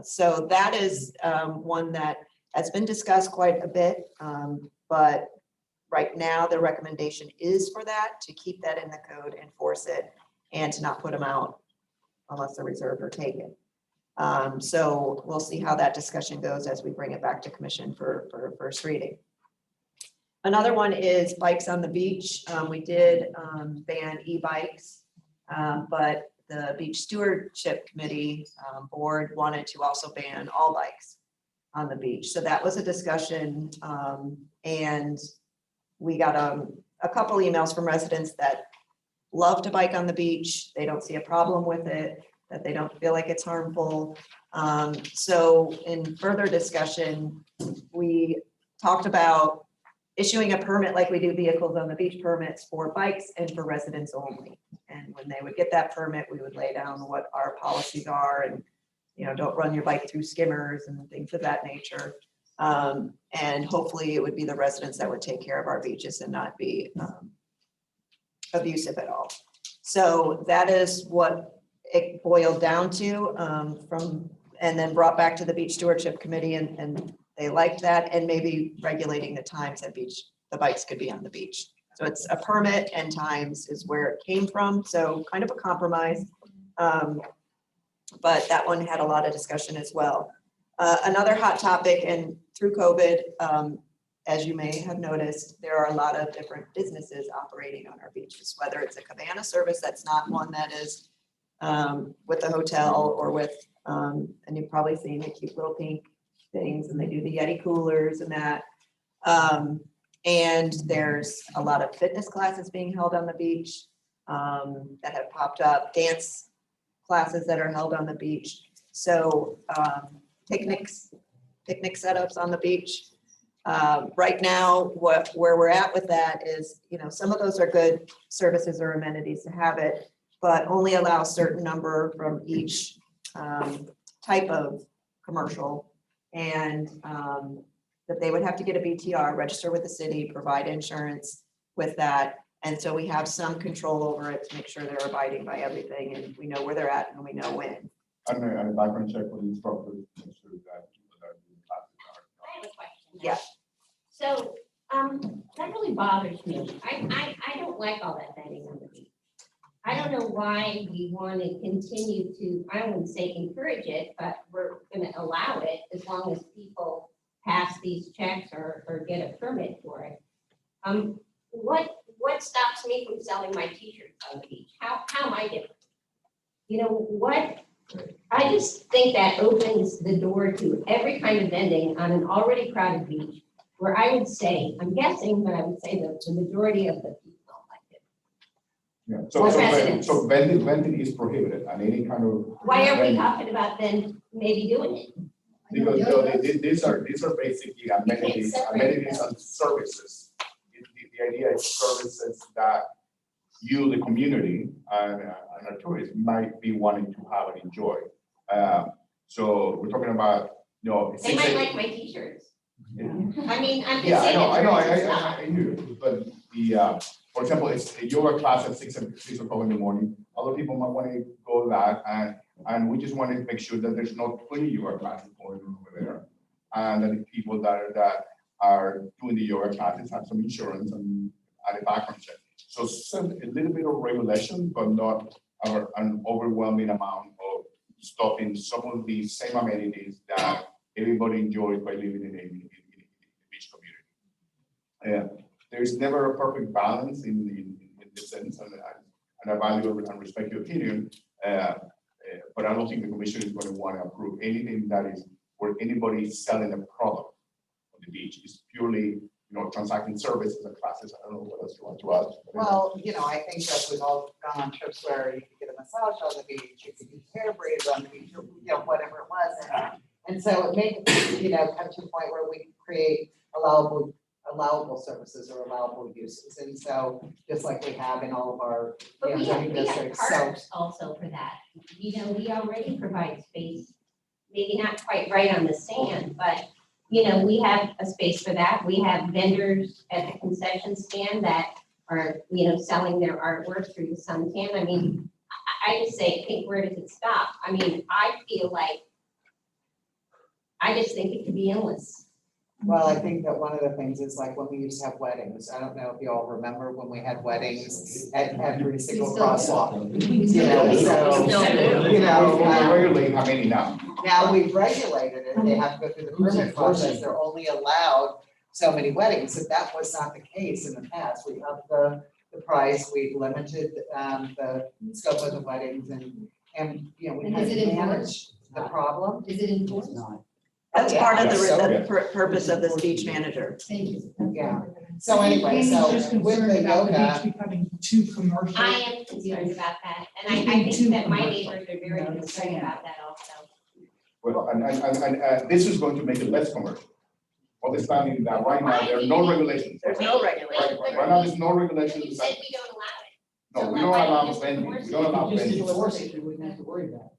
So that is one that has been discussed quite a bit. But right now the recommendation is for that, to keep that in the code, enforce it, and to not put them out unless they're reserved or taken. So we'll see how that discussion goes as we bring it back to commission for first reading. Another one is bikes on the beach. We did ban e-bikes, but the Beach Stewardship Committee board wanted to also ban all bikes on the beach. So that was a discussion, and we got a couple emails from residents that love to bike on the beach. They don't see a problem with it, that they don't feel like it's harmful. So in further discussion, we talked about issuing a permit like we do vehicles on the beach permits for bikes and for residents only. And when they would get that permit, we would lay down what our policies are and, don't run your bike through skimmers and things of that nature. And hopefully it would be the residents that would take care of our beaches and not be abusive at all. So that is what it boiled down to and then brought back to the Beach Stewardship Committee, and they liked that, and maybe regulating the times that the bikes could be on the beach. So it's a permit and times is where it came from. So kind of a compromise. But that one had a lot of discussion as well. Another hot topic, and through COVID, as you may have noticed, there are a lot of different businesses operating on our beaches, whether it's a cabana service that's not one that is with a hotel or with, and you've probably seen the cute little pink things, and they do the Yeti coolers and that. And there's a lot of fitness classes being held on the beach that have popped up, dance classes that are held on the beach. So picnic setups on the beach. Right now, where we're at with that is, some of those are good services or amenities to have it, but only allow a certain number from each type of commercial. And that they would have to get a BTR, register with the city, provide insurance with that. And so we have some control over it to make sure they're abiding by everything and we know where they're at and we know when. And a background check for the instructor, to make sure that people that are doing classes are. I have a question. Yeah. So, that really bothers me. I don't like all that bedding on the beach. I don't know why we want to continue to, I wouldn't say encourage it, but we're gonna allow it as long as people pass these checks or get a permit for it. What stops me from selling my t-shirts on the beach? How am I different? What? I just think that opens the door to every kind of vending on an already crowded beach, where I would say, I'm guessing, but I would say that the majority of the people don't like it. Yeah, so vending is prohibited and any kind of. Why are we vending- talking about then maybe doing it? Because these are basically amenities and services. The idea is services that you, the community, and our tourists might be wanting to have and enjoy. So we're talking about, They might like my t-shirts. Yeah. I mean, I'm just Yeah, saying. I hear you, but for example, it's a yoga class at 6 o'clock in the morning. Other people might want to go to that, and we just want to make sure that there's not 20 yoga classes going on over there. And that the people that are doing the yoga classes have some insurance and a background check. So a little bit of regulation, but not an overwhelming amount of stopping some of the same amenities that everybody enjoys by living in the beach community. There's never a perfect balance in this sense, and I value and respect your opinion. But I don't think the commission is going to want to approve anything that is where anybody is selling a product on the beach. It's purely, transacting services and classes. I don't know what else you want to add. Well, I think that we've all gone on trips where you could get a massage on the beach, you could do hair braids on the beach, or, whatever it was. And so it may, come to a point where we create allowable services or allowable uses. And so just like we have in all of our But we zoning have districts. So parks also for that. We already provide space, maybe not quite right on the sand, but, we have a space for that. We have vendors at the concession stand that are, selling their artwork through the suntan. I mean, I just say, where does it stop? I mean, I feel like, I just think it could be endless. Well, I think that one of the things is like when we used to have weddings, I don't know if you all remember when we had weddings at every single crosswalk. Regulate how many now? Now we've regulated it, they have to go through the permit process, they're only allowed so many weddings, and that was not the case in the past. We upped the price, we've limited the scope of the weddings and we And had is it to enforced? manage the problem. Is it enforced? That's part of Yes. the purpose of the speech manager. Thank you. Yeah. So anyway, Amy's so just with concerned the about the yoga, beach becoming too commercial. I am concerned about that, and I think that my neighbors are very concerned about that also. Well, and this is going to make it less commercial. Understanding that right now, there are no regulations. there's no regulation. Right now, there's no You regulations. said we don't allow it. No, we don't allow vending. We don't allow Just vending. enforce it, you wouldn't have to worry about it.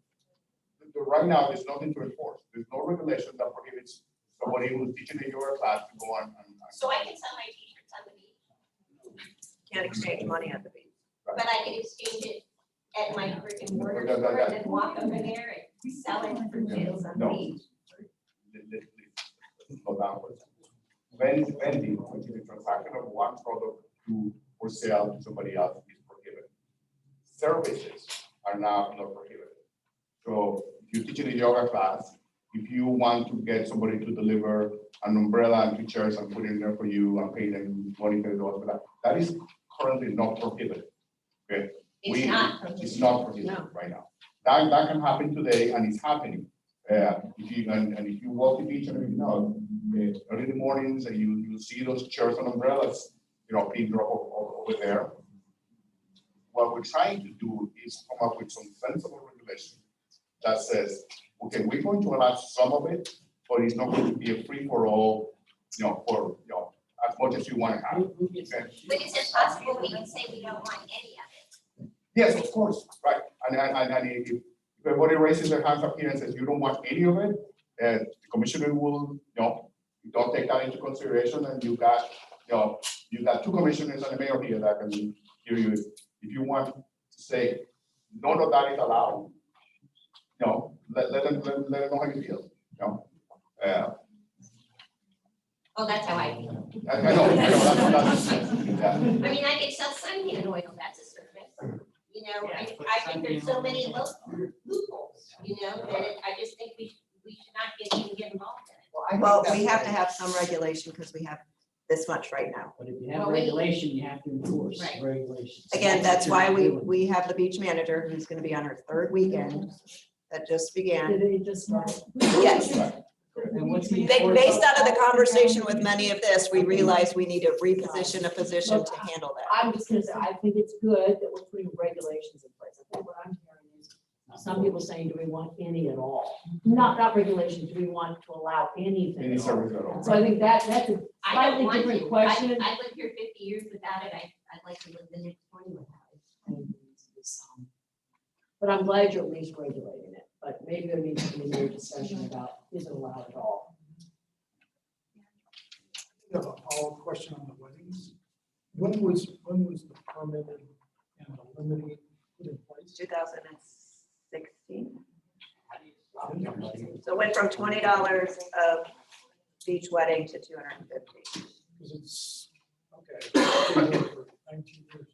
Right now, there's nothing to enforce. There's no regulation that prohibits somebody who's teaching a yoga class to go on. So I can sell my t-shirts on the beach, Can't exchange money at the beach. but I can exchange it at my brick and mortar store and then walk over there and sell it for sales on the No. beach. Slow down for a second. Vending, which is a transaction of one product to or sale to somebody else, is prohibited. Services are now not prohibited. So if you're teaching a yoga class, if you want to get somebody to deliver an umbrella and 2 chairs and put it in there for you and pay them $20 for that, that is currently not prohibited. Okay? It's not prohibited. It's not prohibited right now. That can happen today and it's happening. If you walk the beach and everything else, early in the mornings and you see those chairs and umbrellas, being dropped over there. what we're trying to do is come up with some sensible regulation that says, okay, we're going to allow some of it, but it's not going to be a free for all, for, as much as you want to have. Okay? But is it possible we can say we don't want any of it? Yes, of course, right. And if everybody raises their hands up here and says you don't want any of it, the commissioner will, don't take that into consideration, and you got 2 commissioners and a mayor here that can hear you. If you want to say none of that is allowed, let them know how you feel, Oh, that's how I feel. I know, that's, yeah. I mean, I could sell suntan oil, that's a service. I think there's so many loopholes, that I just think we should not even get involved in it. Well, we have to have some regulation because we have this much right now. But if you have Well, we- regulation, you have to enforce Right. regulations. Again, that's why we have the beach manager who's gonna be on her 3rd weekend that just began. Did it just start? Yes. And what's the Based out of the conversation with many of this, we realized we need to reposition a position to handle that. I'm just gonna say, I think it's good that we're putting regulations in place. I think what I'm hearing is some people saying, do we want any at all? Not regulations, do we want to allow anything? Any at all? service at all. So I think that's a I don't slightly want different to. question. I lived here 50 years without it. I'd like to live the next 20 without it. But I'm glad you're at least regulating it, but maybe there needs to be more discussion about, is it allowed at all? I have a follow-up question on the weddings. When was the permitted and the limiting put in place? 2016. So it went from $20 of beach wedding to $250. Because it's, okay. for 19 years.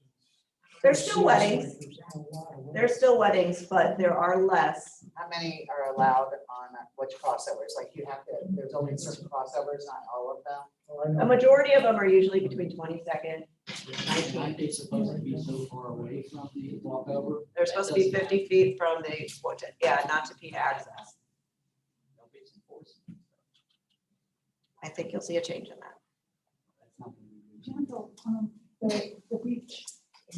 There's still weddings. There's a lot of weddings. There's still weddings, but there are less. How many are allowed on which crossovers? Like you have to, there's only certain crossovers, not all of them. Oh, I A know. majority of them are usually between 22nd. Aren't they supposed to be so far away from the walkover? They're supposed to be 50 feet from the, not to impede access. I think you'll see a change in that. The beach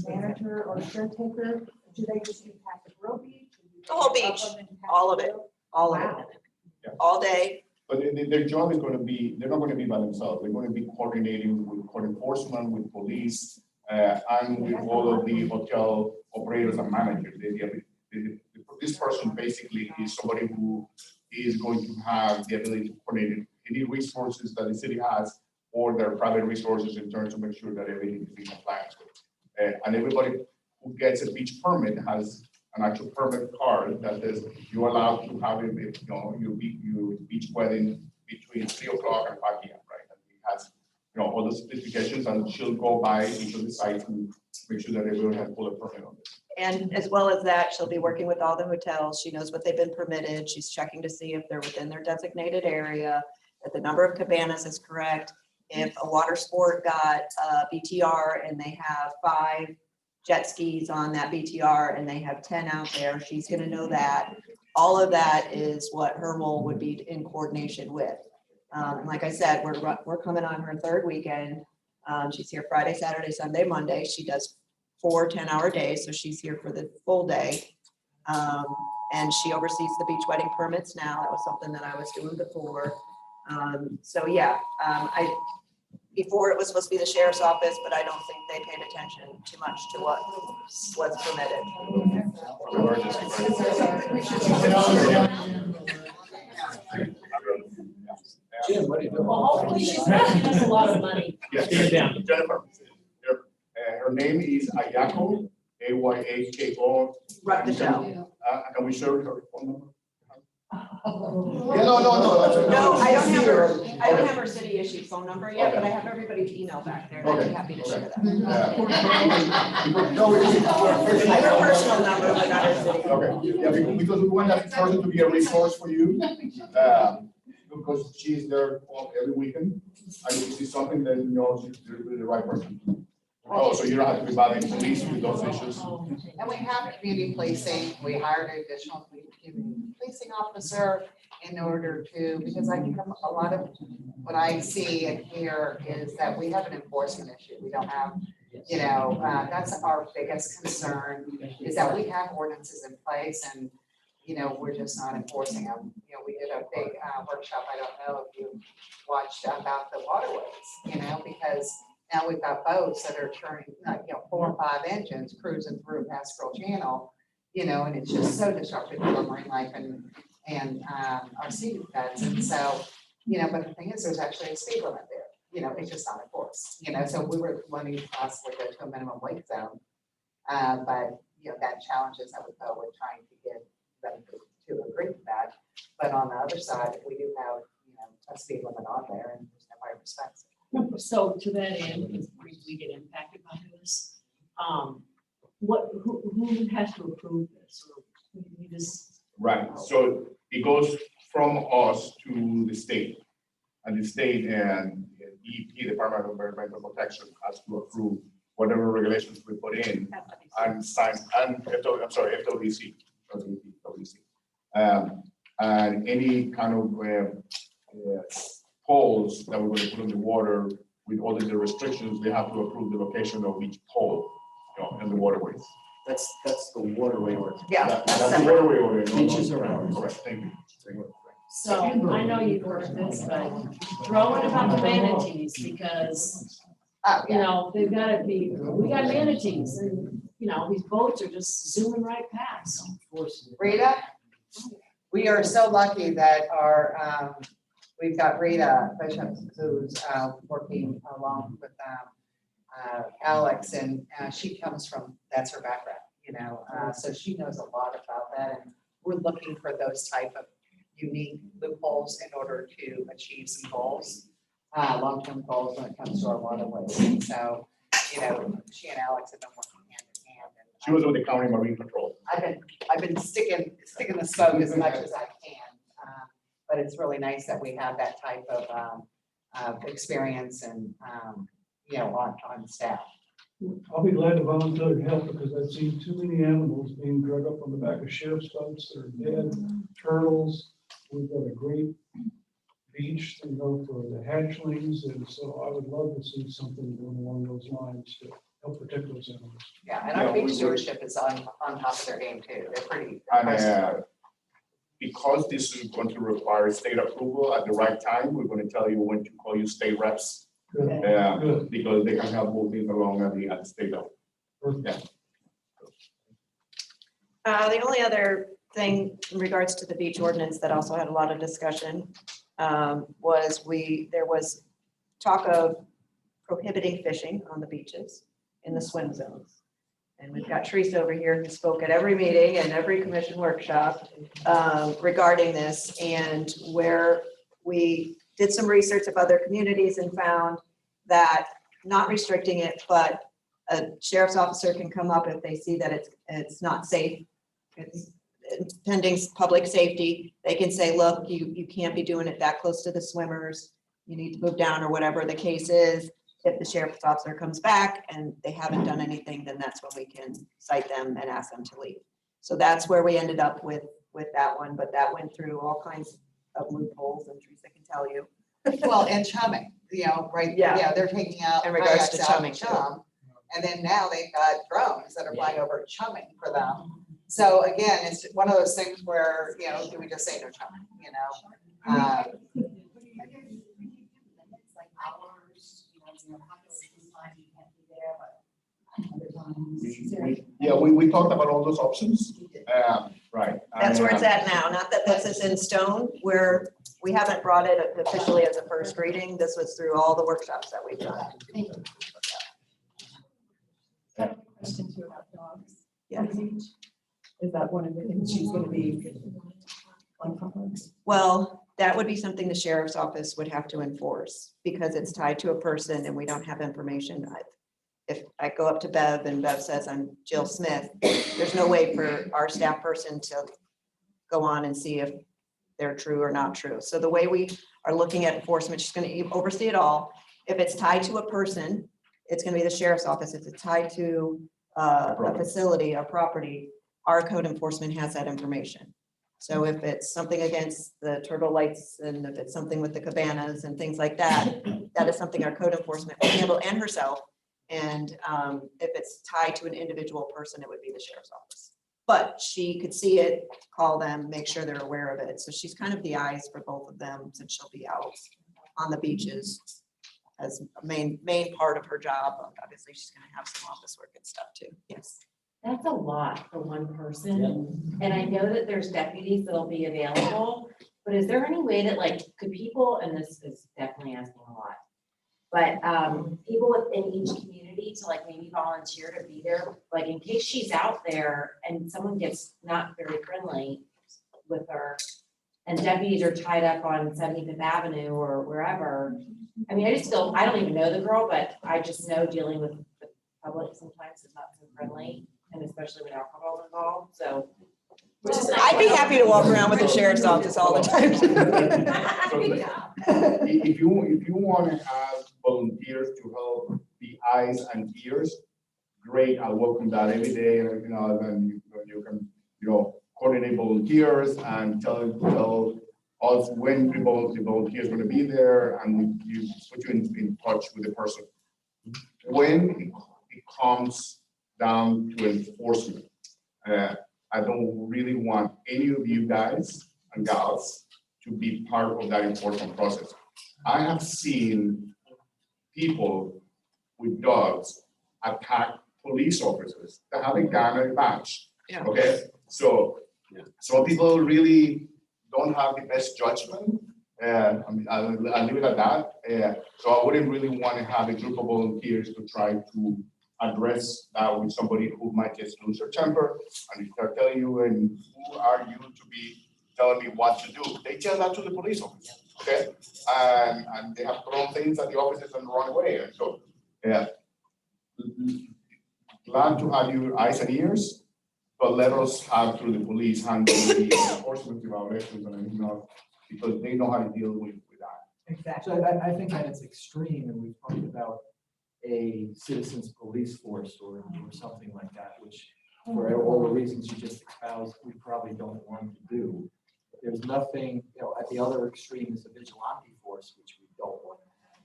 manager or caretaker, do they just impact the Grill Beach? The whole beach, all of it, all of it, all day. But their job is going to be, they're not going to be by themselves. They're going to be coordinating with court enforcement, with police, and with all of the hotel operators and managers. This person basically is somebody who is going to have the ability to coordinate any resources that the city has or their private resources in terms of make sure that everything is in compliance with. And everybody who gets a beach permit has an actual permit card that says you're allowed to have your beach wedding between 3 o'clock and 5 p.m. Right? And it has all the specifications, and she'll go by each of the sites and make sure that everyone has full permit on this. And as well as that, she'll be working with all the hotels. She knows what they've been permitted. She's checking to see if they're within their designated area, that the number of cabanas is correct. If a water sport got BTR and they have 5 jet skis on that BTR and they have 10 out there, she's gonna know that. All of that is what her role would be in coordination with. Like I said, we're coming on her 3rd weekend. She's here Friday, Saturday, Sunday, Monday. She does 4 10-hour days, so she's here for the full day. And she oversees the beach wedding permits now. That was something that I was doing before. So yeah, before it was supposed to be the sheriff's office, but I don't think they paid attention too much to what was permitted. Jim, what are you doing? Well, hopefully she's making us a lot of money. Yes, Jennifer. Her name is Ayako, Ayako. Michelle. Can we share her phone number? Yeah, no. No, I don't have her city issued phone number yet, but I have everybody's email back there, and I'd be happy to share that. I have her personal number, but not her city. Okay, yeah, because we want that person to be a resource for you, because she's there every weekend, and if you see something, then you know she's the right person. Oh, so you don't have to be bothering police with those issues. And we have community policing. We hired an additional community policing officer in order to, because I think a lot of what I see and hear is that we have an enforcement issue. We don't have You know, that's our biggest concern, is that we have ordinances in place and, you know, we're just not enforcing them. You know, we did a big workshop, I don't know if you watched, about the waterways, you know, because now we've got boats that are turning, you know, 4 or 5 engines cruising through Pascal Channel, you know, and it's just so disruptive to our marine life and our sea beds. And so, you know, but the thing is, there's actually a speed limit there. You know, it's just not enforced, you know, so we were wanting to possibly go to a minimum weight zone. But, you know, that challenges I would go with trying to get them to agree to that. But on the other side, we do have, you know, a speed limit on there and there's nobody respects it. So to that end, because we get impacted by this, who has to approve this? Or you just, Right, so it goes from us to the state. And the state and DEP, Department of Environmental Protection, has to approve whatever regulations we put in and sign, and FWC. And any kind of poles that we're going to put in the water with all the restrictions, they have to approve the location of each pole, you know, in the waterways. That's the waterway ordinance. Yeah, That's that's the separate. waterway ordinance. Beaches are ours. Correct, thank you. so I know you've heard this, but throw it about the manatees because, Oh, you yeah. know, they've got to be, we got manatees and, you know, these boats are just zooming right past. Rita, we are so lucky that our, we've got Rita Bishop who's working along with Alex, and she comes from, that's her background, you know, so she knows a lot about that, and we're looking for those type of unique loopholes in order to achieve some goals, long-term goals when it comes to our waterways. And so, you know, she and Alex have been working hand in hand. And She was with the county marine patrol. I've been sticking the spoke as much as I can. But it's really nice that we have that type of experience and, you know, on staff. I'll be glad to volunteer to help because I've seen too many animals being drug up on the back of sheriff's boats. They're dead, turtles. We've got a great beach, you know, for the hatchlings. And so I would love to see something going along those lines to help protect those animals. Yeah, and our beach stewardship is on top of their game too. They're pretty. And because this is going to require state approval at the right time, we're going to tell you when to call you state reps. Good. Because they can help moving along at the state level. Yeah. The only other thing in regards to the beach ordinance that also had a lot of discussion was there was talk of prohibiting fishing on the beaches in the swim zones. And we've got Teresa over here who spoke at every meeting and every commission workshop regarding this, and where we did some research of other communities and found that not restricting it, but a sheriff's officer can come up if they see that it's not safe. It's pending public safety. They can say, look, you can't be doing it that close to the swimmers. You need to move down, or whatever the case is. If the sheriff's officer comes back and they haven't done anything, then that's when we can cite them and ask them to leave. So that's where we ended up with that one, but that went through all kinds of loopholes, and Teresa can tell you. Well, and chumming, you know, right, Yeah. yeah, they're taking out. In regards kayaks to out chumming, too. chum, and then now they've got drones that are flying over chumming for them. So again, it's one of those things where, you know, do we just say no chumming, you know? We talked about all those options. Right. That's where it's at now. Not that this is in stone, where we haven't brought it officially as a first reading. This was through all the workshops that we've done. Question too about dogs. Yes. Is that one of the things she's gonna be on top of? Well, that would be something the sheriff's office would have to enforce because it's tied to a person and we don't have information. If I go up to Bev and Bev says I'm Jill Smith, there's no way for our staff person to go on and see if they're true or not true. So the way we are looking at enforcement, she's going to oversee it all. If it's tied to a person, it's going to be the sheriff's office. If it's tied to a facility, a property, our code enforcement has that information. So if it's something against the turtle lights and if it's something with the cabanas and things like that, that is something our code enforcement will handle, and herself, And if it's tied to an individual person, it would be the sheriff's office. But she could see it, call them, make sure they're aware of it. So she's kind of the eyes for both of them since she'll be out on the beaches as a main part of her job. Obviously, she's gonna have some office work and stuff too. Yes. That's a lot for one person. And I know that there's deputies that'll be available, but is there any way that like, could people, and this is definitely asking a lot, but people within each community to like maybe volunteer to be there, like in case she's out there and someone gets not very friendly with her and deputies are tied up on 75th Avenue or wherever. I mean, I just feel, I don't even know the girl, but I just know dealing with the public sometimes is not so friendly, and especially when alcohol is involved, so. I'd be happy to walk around with the sheriff's office all the time. If you want to have volunteers to help the eyes and ears, great, I welcome that every day, and everything else, and you can, coordinate volunteers and tell us when the volunteers going to be there, and you put you in touch with the person. When it comes down to enforcement, I don't really want any of you guys and gals to be part of that enforcement process. I have seen people with dogs attack police officers that have a gun or a badge. Yeah. Okay, so some people really don't have the best judgment. I'll leave it at that. So I wouldn't really want to have a group of volunteers to try to address that with somebody who might just lose their temper and start telling you, and who are you to be telling me what to do? They tell that to the police officer, okay? And they have thrown things at the officers and run away. And so, glad to have your eyes and ears, but let us have through the police handle the enforcement violations and everything else, because they know how to deal with that. Exactly. So I think that it's extreme, and we've talked about a citizens police force or something like that, which for all the reasons you just espoused, we probably don't want to do. There's nothing, at the other extreme is a vigilante force, which we don't want to have.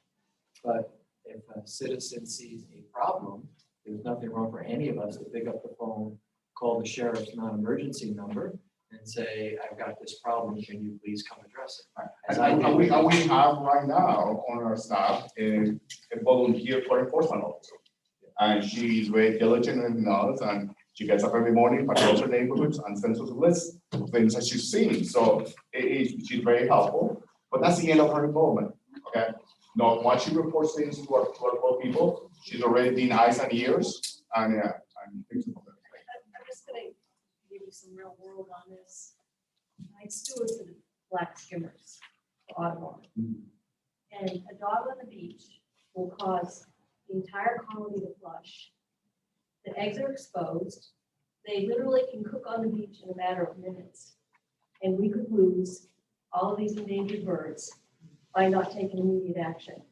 But if a citizen sees a problem, there's nothing wrong for any of us to pick up the phone, call the sheriff's non-emergency number, and say, I've got this problem, can you please come address it? And we have right now on our staff a volunteer for enforcement officer. And she's very diligent and knows, and she gets up every morning, patrols her neighborhoods and sends us a list of things that she's seen. So she's very helpful, but that's the end of her involvement, okay? Now, once she reports things to our people, she's already been eyes and ears, and things like that. I'm just gonna give you some real world on this. I steward for the Black Skimmers, for Audubon. And a dog on the beach will cause the entire colony to flush. The eggs are exposed. They literally can cook on the beach in a matter of minutes. And we could lose all of these endangered birds by not taking immediate action.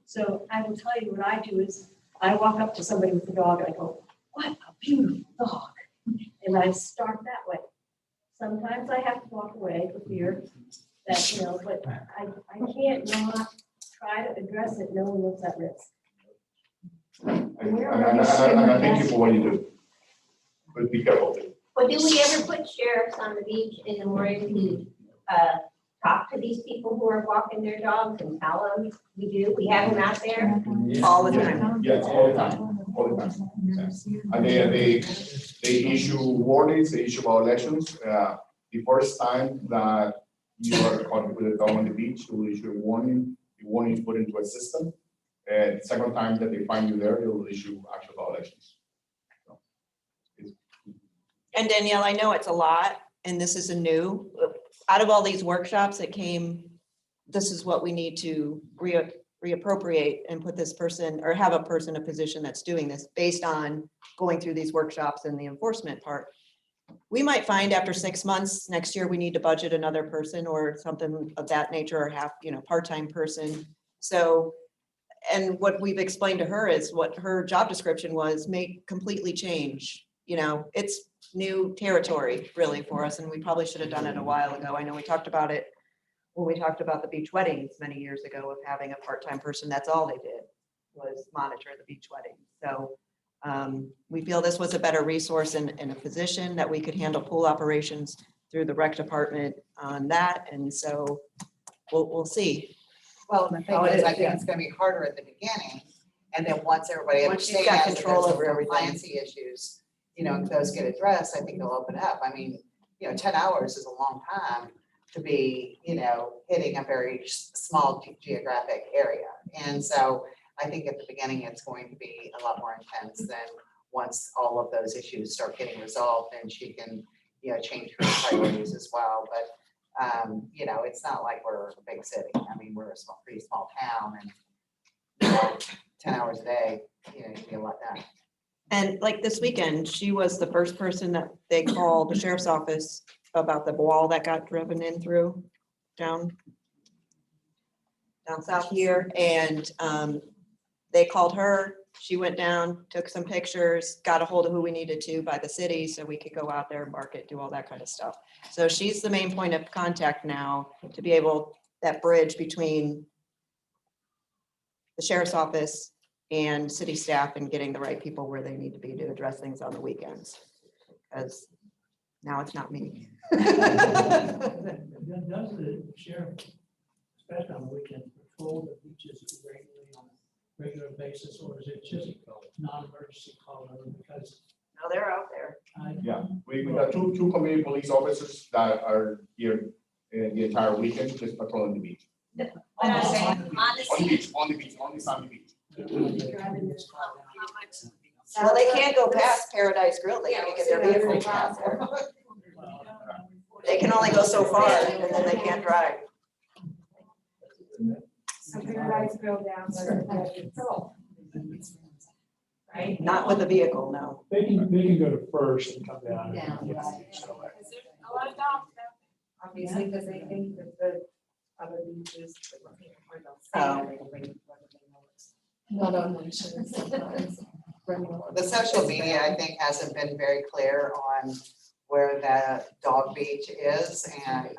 So I will tell you what I do is I walk up to somebody with a dog and I go, what a beautiful dog. And I start that way. Sometimes I have to walk away for fear that, but I can't not try to address it knowing what's at risk. And I thank you for what you do. But be careful. But do we ever put sheriffs on the beach in the morning to talk to these people who are walking their dogs and tell them we do? We have them out there all the time. Yes, all the time, all the time. Yes. And they issue warnings, they issue violations. The first time that you are caught with a dog on the beach, they will issue a warning. The warning is put into a system. The second time that they find you there, they will issue actual violations. And Danielle, I know it's a lot, and this is out of all these workshops that came, this is what we need to reappropriate and put this person, or have a person, a position that's doing this based on going through these workshops and the enforcement part. We might find after 6 months, next year, we need to budget another person or something of that nature, or have, part-time person. So, and what we've explained to her is what her job description was, completely change. It's new territory really for us, and we probably should have done it a while ago. I know we talked about it when we talked about the beach weddings many years ago of having a part-time person. That's all they did. was monitor the beach wedding. So we feel this was a better resource and a position that we could handle pool operations through the rec department on that. And so we'll see. Well, and the thing How it is, I is, think yeah. it's gonna be harder at the beginning. And then once everybody Once you've understands got that control there's over some everything. compliancy issues, you know, if those get addressed, I think they'll open up. I mean, you know, 10 hours is a long time to be, you know, hitting a very small geographic area. And so I think at the beginning, it's going to be a lot more intense than once all of those issues start getting resolved and she can, you know, change her priorities as well. But, you know, it's not like we're a big city. I mean, we're a pretty small town and, you know, 10 hours a day, you know, you can get a lot done. And like this weekend, she was the first person that they called the sheriff's office about the wall that got driven in through down south here. And they called her. She went down, took some pictures, got a hold of who we needed to by the city so we could go out there, mark it, do all that kind of stuff. So she's the main point of contact now to be able, that bridge between the sheriff's office and city staff and getting the right people where they need to be to address things on the weekends. Because now it's not me. Does the sheriff, especially on the weekends, patrol the beaches regularly on a regular basis, or is it just non-emergency call? Because No, they're out there. Yeah, we got two community police officers that are here the entire weekend, just patrolling the beach. On the beach, on the sandy beach. Well, they can't go past Paradise Grill. They can't get their vehicles past there. They can only go so far and then they can't drive. So Paradise Grill down, but control. Right? Not with a vehicle, no. They can go to First and come down. Yeah. and- A lot of dogs, obviously, because they think that the other beaches. Not on mentions. The social media, I think, hasn't been very clear on where the dog beach is and,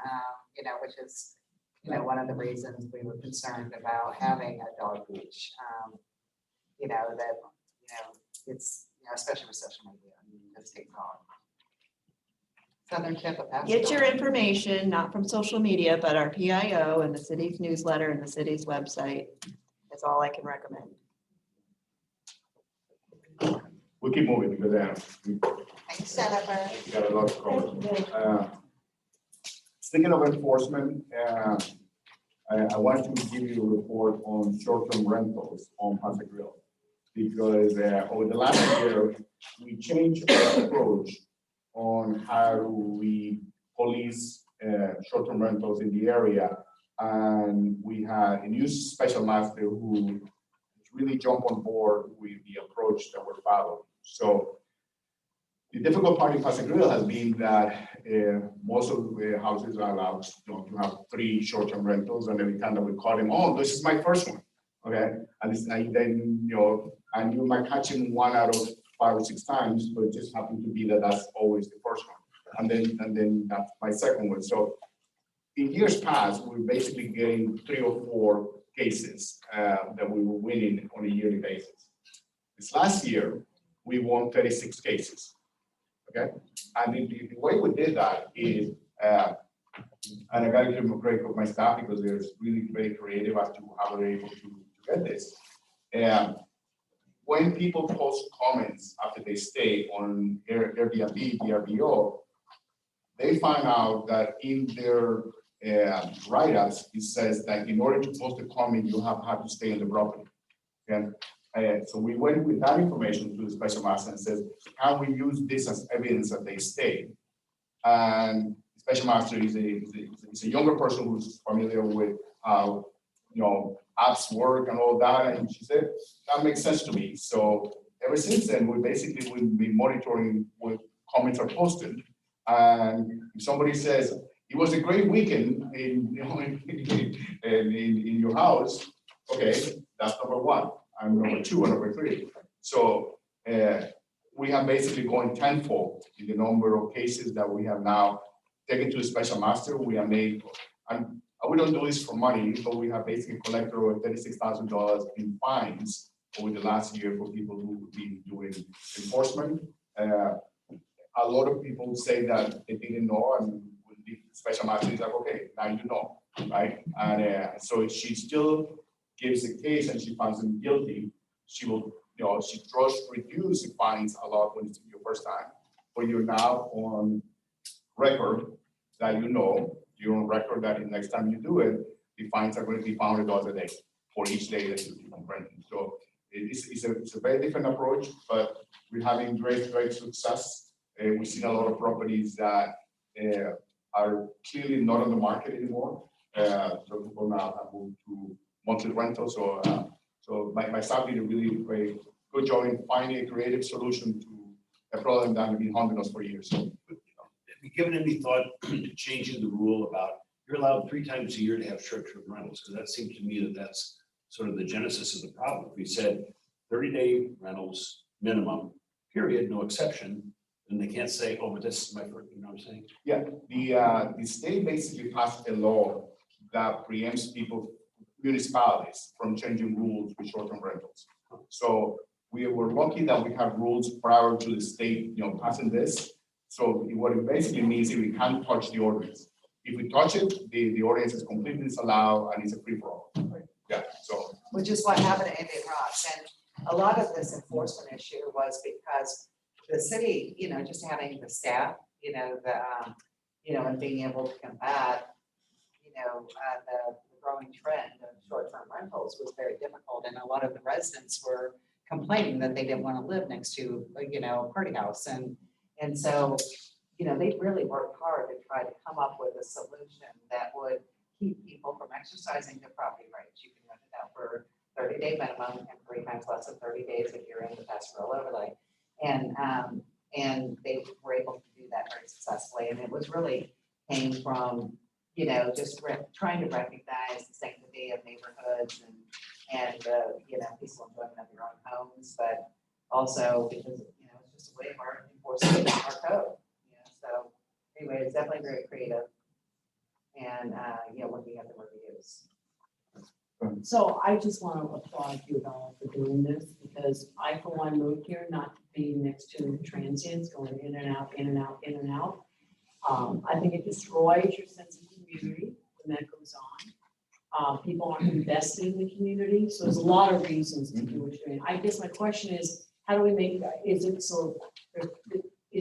you know, which is, you know, one of the reasons we were concerned about having a dog beach. You know, that, you know, it's, you know, especially with social media, it's takes off. Southern tip of Get your information, not from social media, but our PIO and the city's newsletter and the city's website. That's all I can recommend. We keep moving because Thanks, Jennifer. we got a lot to cover. Speaking of enforcement, I want to give you a report on short-term rentals on Paso Grill. Because over the last year, we changed our approach on how we police short-term rentals in the area. And we had a new special master who really jumped on board with the approach that we're following. So the difficult part in Paso Grill has been that most of the houses are allowed to have 3 short-term rentals, and every time that we call them, oh, this is my first one, okay? And then, you know, and you might catch him 1 out of 5 or 6 times, but it just happened to be that that's always the first one. And then that's my second one. So in years past, we're basically getting 3 or 4 cases that we were winning on a yearly basis. This last year, we won 36 cases, okay? And the way we did that is, and I gotta give them a break of my staff because they're really very creative as to how they're able to get this. When people post comments after they stay on Airbnb, VRBO, they find out that in their write-ups, it says that in order to post a comment, you have to stay on the property. And so we went with that information to the special master and says, can we use this as evidence that they stayed? And the special master is a younger person who's familiar with how, you know, apps work and all that. And she said, that makes sense to me. So ever since then, we basically will be monitoring what comments are posted. And if somebody says, it was a great weekend in your house, okay, that's number 1. And number 2 and number 3. So we have basically gone tenfold in the number of cases that we have now taken to the special master. We have made, and we don't do this for money, but we have basically collected over $36,000 in fines over the last year for people who would be doing enforcement. A lot of people say that they didn't know, and with the special master is like, okay, now you know, right? And so if she still gives the case and she finds them guilty, she will, she tries to reduce the fines a lot when it's your first time. But you're now on record that you're on record that the next time you do it, the fines are going to be $500 a day for each day that you keep on renting. So it's a very different approach, but we're having great success. We've seen a lot of properties that are clearly not on the market anymore. So people now have moved to monthly rentals. So my staff did a really good job in finding a creative solution to a problem that has been haunting us for years. Have you given any thought to changing the rule about you're allowed 3 times a year to have short-term rentals? Because that seems to me that's sort of the genesis of the problem. If we said 30-day rentals minimum, period, no exception, then they can't say, oh, but this is my first, you know what I'm saying? Yeah, the state basically passed a law that preempts municipalities from changing rules with short-term rentals. So we were lucky that we have rules prior to the state, passing this. So what it basically means is we can't touch the ordinance. If we touch it, the ordinance is completely disallowed and it's a free-for-all. Yeah, so. Which is what happened at Indian Rocks. And a lot of this enforcement issue was because the city, just having the staff, and being able to combat, the growing trend of short-term rentals was very difficult. And a lot of the residents were complaining that they didn't want to live next to, a party house. And so, they really worked hard to try to come up with a solution that would keep people from exercising their property rights. You can rent it out for 30-day minimum and 3 times less than 30 days if you're in the pastoral overlay. And they were able to do that very successfully. And it was really came from, just trying to recognize the sanctity of neighborhoods and peaceful enjoyment of your own homes, but also because, it's just a way of our enforcing our code. So anyway, it's definitely very creative and, looking at the reviews. So I just want to applaud you all for doing this, because I, for one, moved here not to be next to transients going in and out, in and out, in and out. I think it destroys your sense of community when that goes on. People aren't invested in the community, so there's a lot of reasons to do what you're doing. I guess my question is, how do we make, is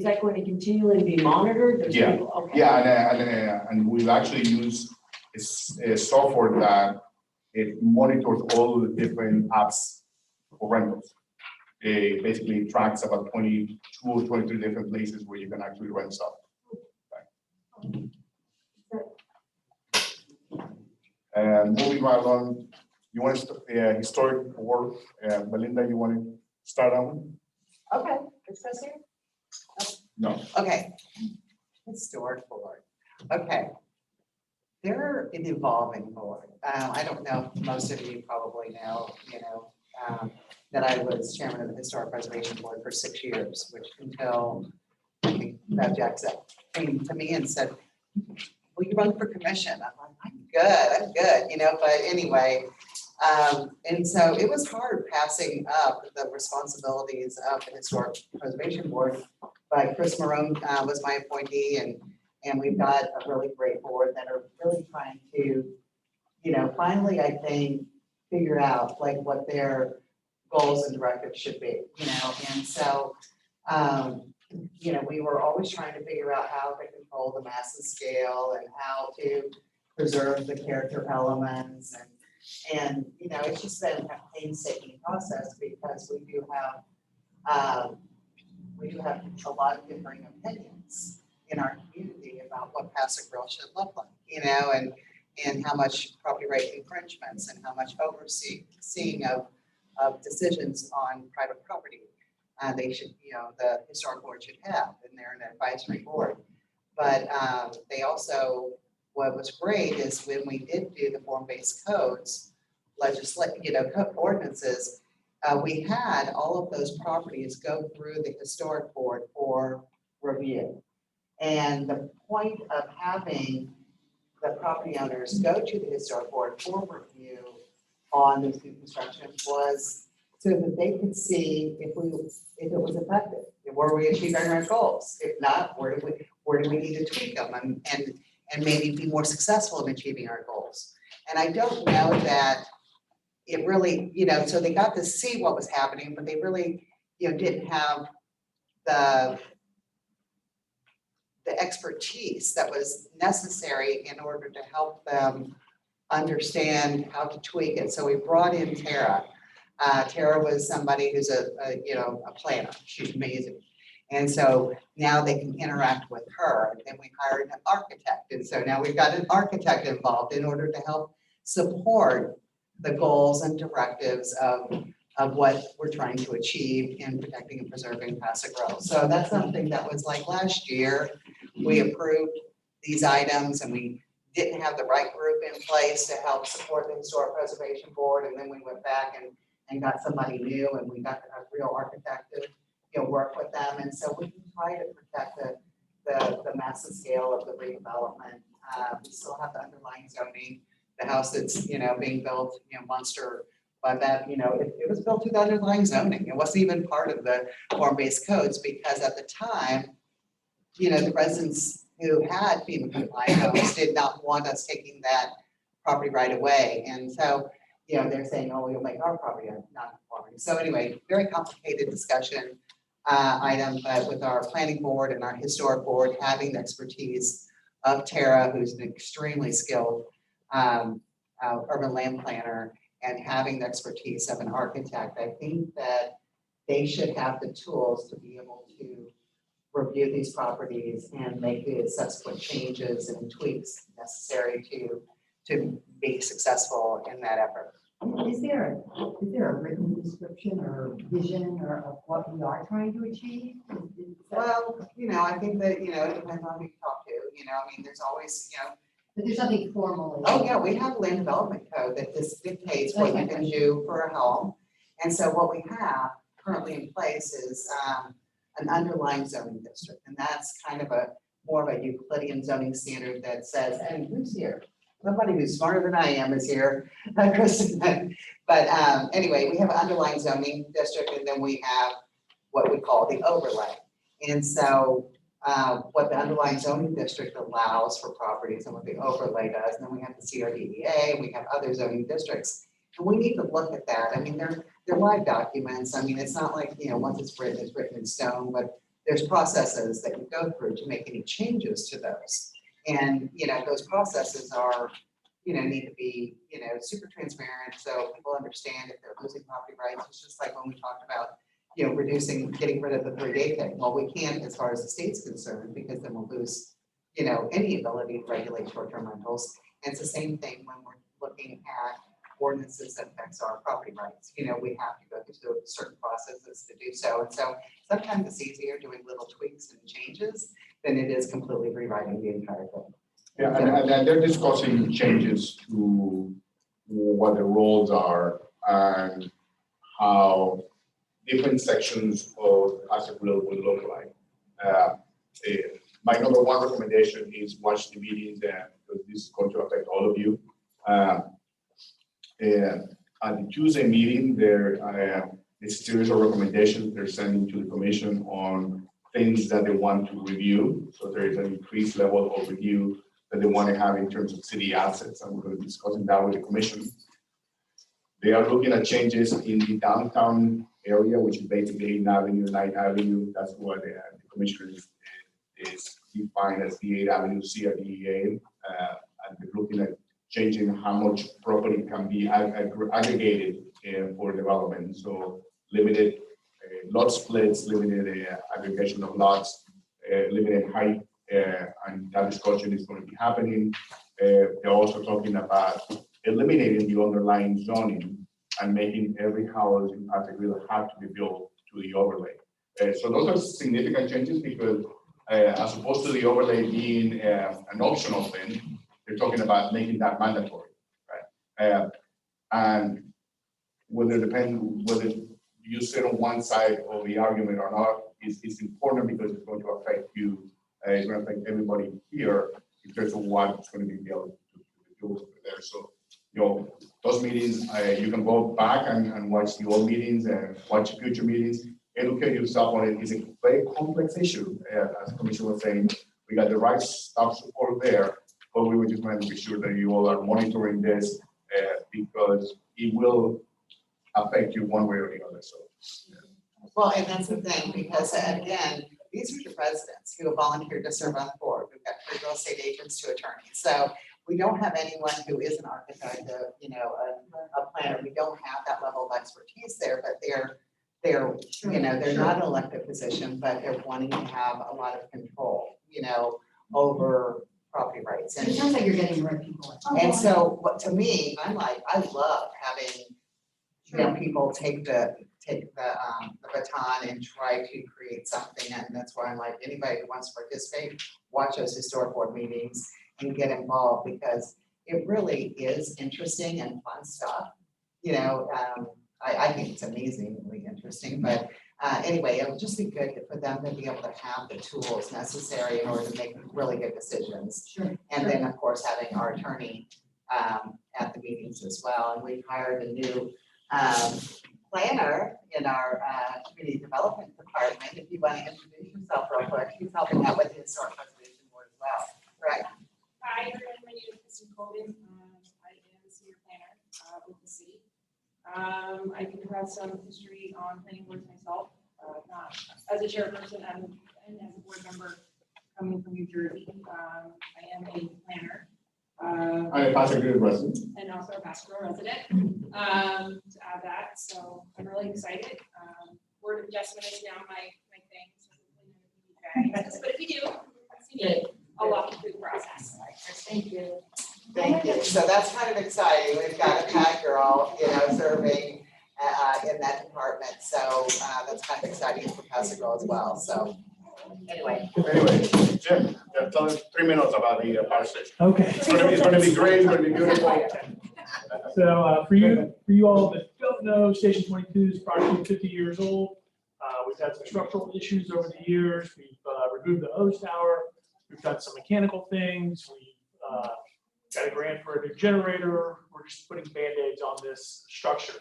that going to continually be monitored? There's Yeah, people- okay. yeah, and we've actually used a software that it monitors all the different apps for rentals. It basically tracks about 22 or 23 different places where you can actually rent stuff. And moving right along, you want to historic board, Belinda, you want to start on? Okay, it's this here? No. Okay. Historic board. Okay. They're an evolving board. I don't know, most of you probably know, that I was chairman of the Historic Preservation Board for 6 years, which until I think Bev Jackson came to me and said, will you run for commission? I'm like, I'm good, but anyway. And so it was hard passing up the responsibilities of the Historic Preservation Board, but Chris Marone was my appointee, and we've got a really great board that are really trying to, finally, I think, figure out like what their goals and directives should be, and so, we were always trying to figure out how to control the massive scale and how to preserve the character elements and it's just been a painstaking process because we do have a lot of differing opinions in our community about what Paso Grill should look like, and how much property right infringements and how much overseeing of decisions on private property they should, the historic board should have, and they're an advisory board. But they also, what was great is when we did do the form-based codes, ordinances, we had all of those properties go through the historic board for review. And the point of having the property owners go to the historic board for review on this new construction was so that they could see if it was effective, were we achieving our goals? If not, where do we need to tweak them and maybe be more successful in achieving our goals? And I don't know that it really, so they got to see what was happening, but they really, didn't have the expertise that was necessary in order to help them understand how to tweak it. So we brought in Tara. Tara was somebody who's a planner. She's amazing. And so now they can interact with her. And then we hired an architect. And so now we've got an architect involved in order to help support the goals and directives of what we're trying to achieve in protecting and preserving Paso Robles. So that's something that was like last year, we approved these items and we didn't have the right group in place to help support the Historic Preservation Board. And then we went back and got somebody new and we got a real architect to work with them. And so we can try to protect the massive scale of the redevelopment. We still have the underlying zoning, the house that's, being built, Munster, but that, it was built to the underlying zoning. It wasn't even part of the form-based codes because at the time, the residents who had FEMA compliant homes did not want us taking that property right away. And so, they're saying, oh, we'll make our property non-conforming. So anyway, very complicated discussion item, but with our planning board and our historic board having the expertise of Tara, who's an extremely skilled urban land planner, and having the expertise of an architect, I think that they should have the tools to be able to review these properties and make the subsequent changes and tweaks necessary to be successful in that effort. Is there a written description or vision or of what we are trying to achieve? Well, I think that, it depends on who you talk to, there's always, But there's nothing formal. Oh, yeah, we have a land development code that just dictates what you can do for a home. And so what we have currently in place is an underlying zoning district. And that's kind of more of a Euclidean zoning standard that says, and who's here? Somebody who's smarter than I am is here, Kristen. But anyway, we have an underlying zoning district and then we have what we call the overlay. And so what the underlying zoning district allows for properties and what the overlay does. And then we have the CRDEA, we have other zoning districts. And we need to look at that. I mean, they're live documents. I mean, it's not like, once it's written in stone, but there's processes that you go through to make any changes to those. And, those processes are, need to be, super transparent so people understand if they're losing property rights. It's just like when we talked about getting rid of the 3-day thing. Well, we can't as far as the state's concerned, because then we'll lose, any ability to regulate short-term rentals. And it's the same thing when we're looking at ordinances that affects our property rights. We have to go through certain processes to do so. And so sometimes it's easier doing little tweaks and changes than it is completely rewriting the entire thing. Yeah, and they're discussing changes to what the roles are and how different sections of Paso Robles will look like. My number one recommendation is watch the meetings because this is going to affect all of you. At the Tuesday meeting, there is a series of recommendations they're sending to the commission on things that they want to review. So there is an increased level of review that they want to have in terms of city assets, and we're going to be discussing that with the commission. They are looking at changes in the downtown area, which is basically 8th Avenue, 9th Avenue. That's what the commission is defined as the 8th Avenue CRDEA. And they're looking at changing how much property can be aggregated for development. So limited lot splits, limited aggregation of lots, limited height, and that discussion is going to be happening. They're also talking about eliminating the underlying zoning and making every house in Paso Robles have to be built to the overlay. So those are significant changes because as opposed to the overlay being an optional thing, they're talking about making that mandatory, right? And whether you sit on one side of the argument or not is important because it's going to affect you. It's going to affect everybody here in terms of what's going to be built to there. So, those meetings, you can go back and watch the old meetings and watch future meetings, educate yourself on it. It's a very complex issue, as Commissioner was saying. We got the right staff support there, but we were just trying to be sure that you all are monitoring this because it will affect you one way or the other, so. Well, and that's the thing, because again, these are the residents who have volunteered to serve on the board. We've got three real estate agents, 2 attorneys. So we don't have anyone who is an architect, a planner. We don't have that level of expertise there, but they're, they're not an elected position, but they're wanting to have a lot of control, over property rights. It sounds like you're getting the right people. And so, what to me, I'm like, I love having young people take the baton and try to create something, and that's why I'm like, anybody who wants to participate, watch those historic board meetings and get involved, because it really is interesting and fun stuff. I think it's amazingly interesting, but anyway, it would just be good for them to be able to have the tools necessary in order to make really good decisions. Sure. And then, of course, having our attorney at the meetings as well. And we've hired a new planner in our community development department. If you want to introduce yourself real quick, she's helping out with the historic preservation board as well. Right. Hi, everyone. My name is Kristen Colvin. I am the senior planner with the city. I do have some history on planning boards myself, not as a chairperson and as a board member coming from New Jersey. I am a planner. I'm a Paso Grill resident. And also a Paso Grill resident, to add that. So I'm really excited. Board of Adjustment is now my thing. So hopefully none of you drag. But if you do, you need a lot through the process. Thank you. Thank you. So that's kind of exciting. We've got a PAC girl, serving in that department. So that's kind of exciting for Paso Grill as well. So anyway. Jim, tell us 3 minutes about the power station. Okay. It's gonna be great, it's gonna be beautiful. So for you all that don't know, Station 22 is approximately 50 years old. We've had some structural issues over the years. We've removed the hose tower. We've done some mechanical things. We got a grant for a new generator. We're just putting Band-Aids on this structure.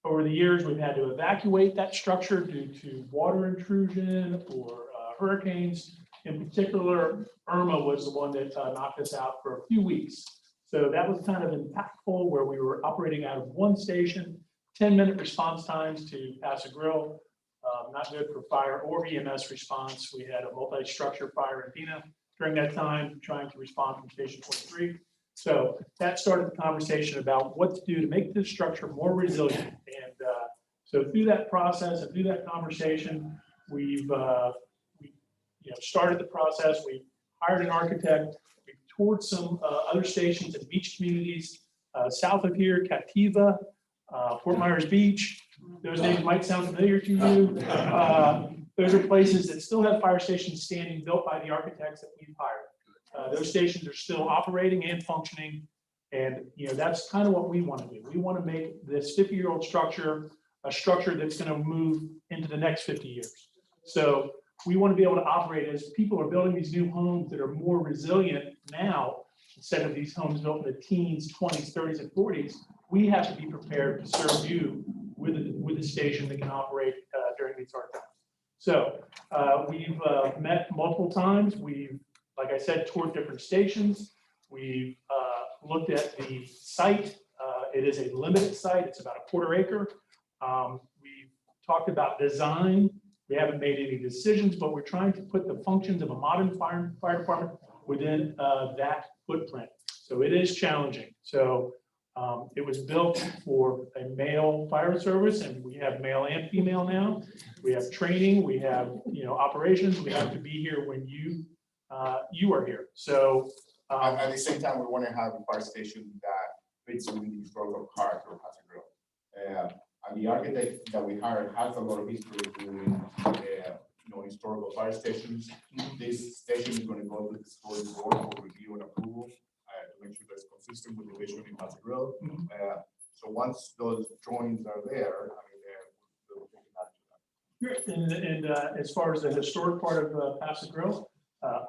Over the years, we've had to evacuate that structure due to water intrusion or hurricanes. In particular, Irma was the one that knocked us out for a few weeks. So that was kind of impactful, where we were operating out of one station, 10-minute response times to Paso Grill. Not good for fire or EMS response. We had a multi-structure fire in Dina during that time, trying to respond from Station 23. So that started the conversation about what to do to make this structure more resilient. And so through that process and through that conversation, we've started the process. We hired an architect. We toured some other stations and beach communities south of here, Captiva, Fort Myers Beach. Those names might sound familiar to you. Those are places that still have fire stations standing, built by the architects that we've hired. Those stations are still operating and functioning. And that's kind of what we want to do. We want to make this 50-year-old structure a structure that's going to move into the next 50 years. So we want to be able to operate as people are building these new homes that are more resilient now, instead of these homes built in the teens, 20s, 30s, and 40s. We have to be prepared to serve you with a station that can operate during these hard times. So we've met multiple times. We've, like I said, toured different stations. We've looked at the site. It is a limited site. It's about a 1/4 acre. We've talked about design. We haven't made any decisions, but we're trying to put the functions of a modern fire department within that footprint. So it is challenging. So it was built for a male fire service, and we have male and female now. We have training, we have operations. We have to be here when you are here. So at the same time, we want to have a fire station that fits within the historical character of Paso Grill. And the architect that we hired has a lot of history doing historical fire stations. This station is going to go to the historic board for review and approval to make sure that it's consistent with the vision in Paso Grill. So once those drawings are there, we'll take it back to that. And as far as the historic part of Paso Grill,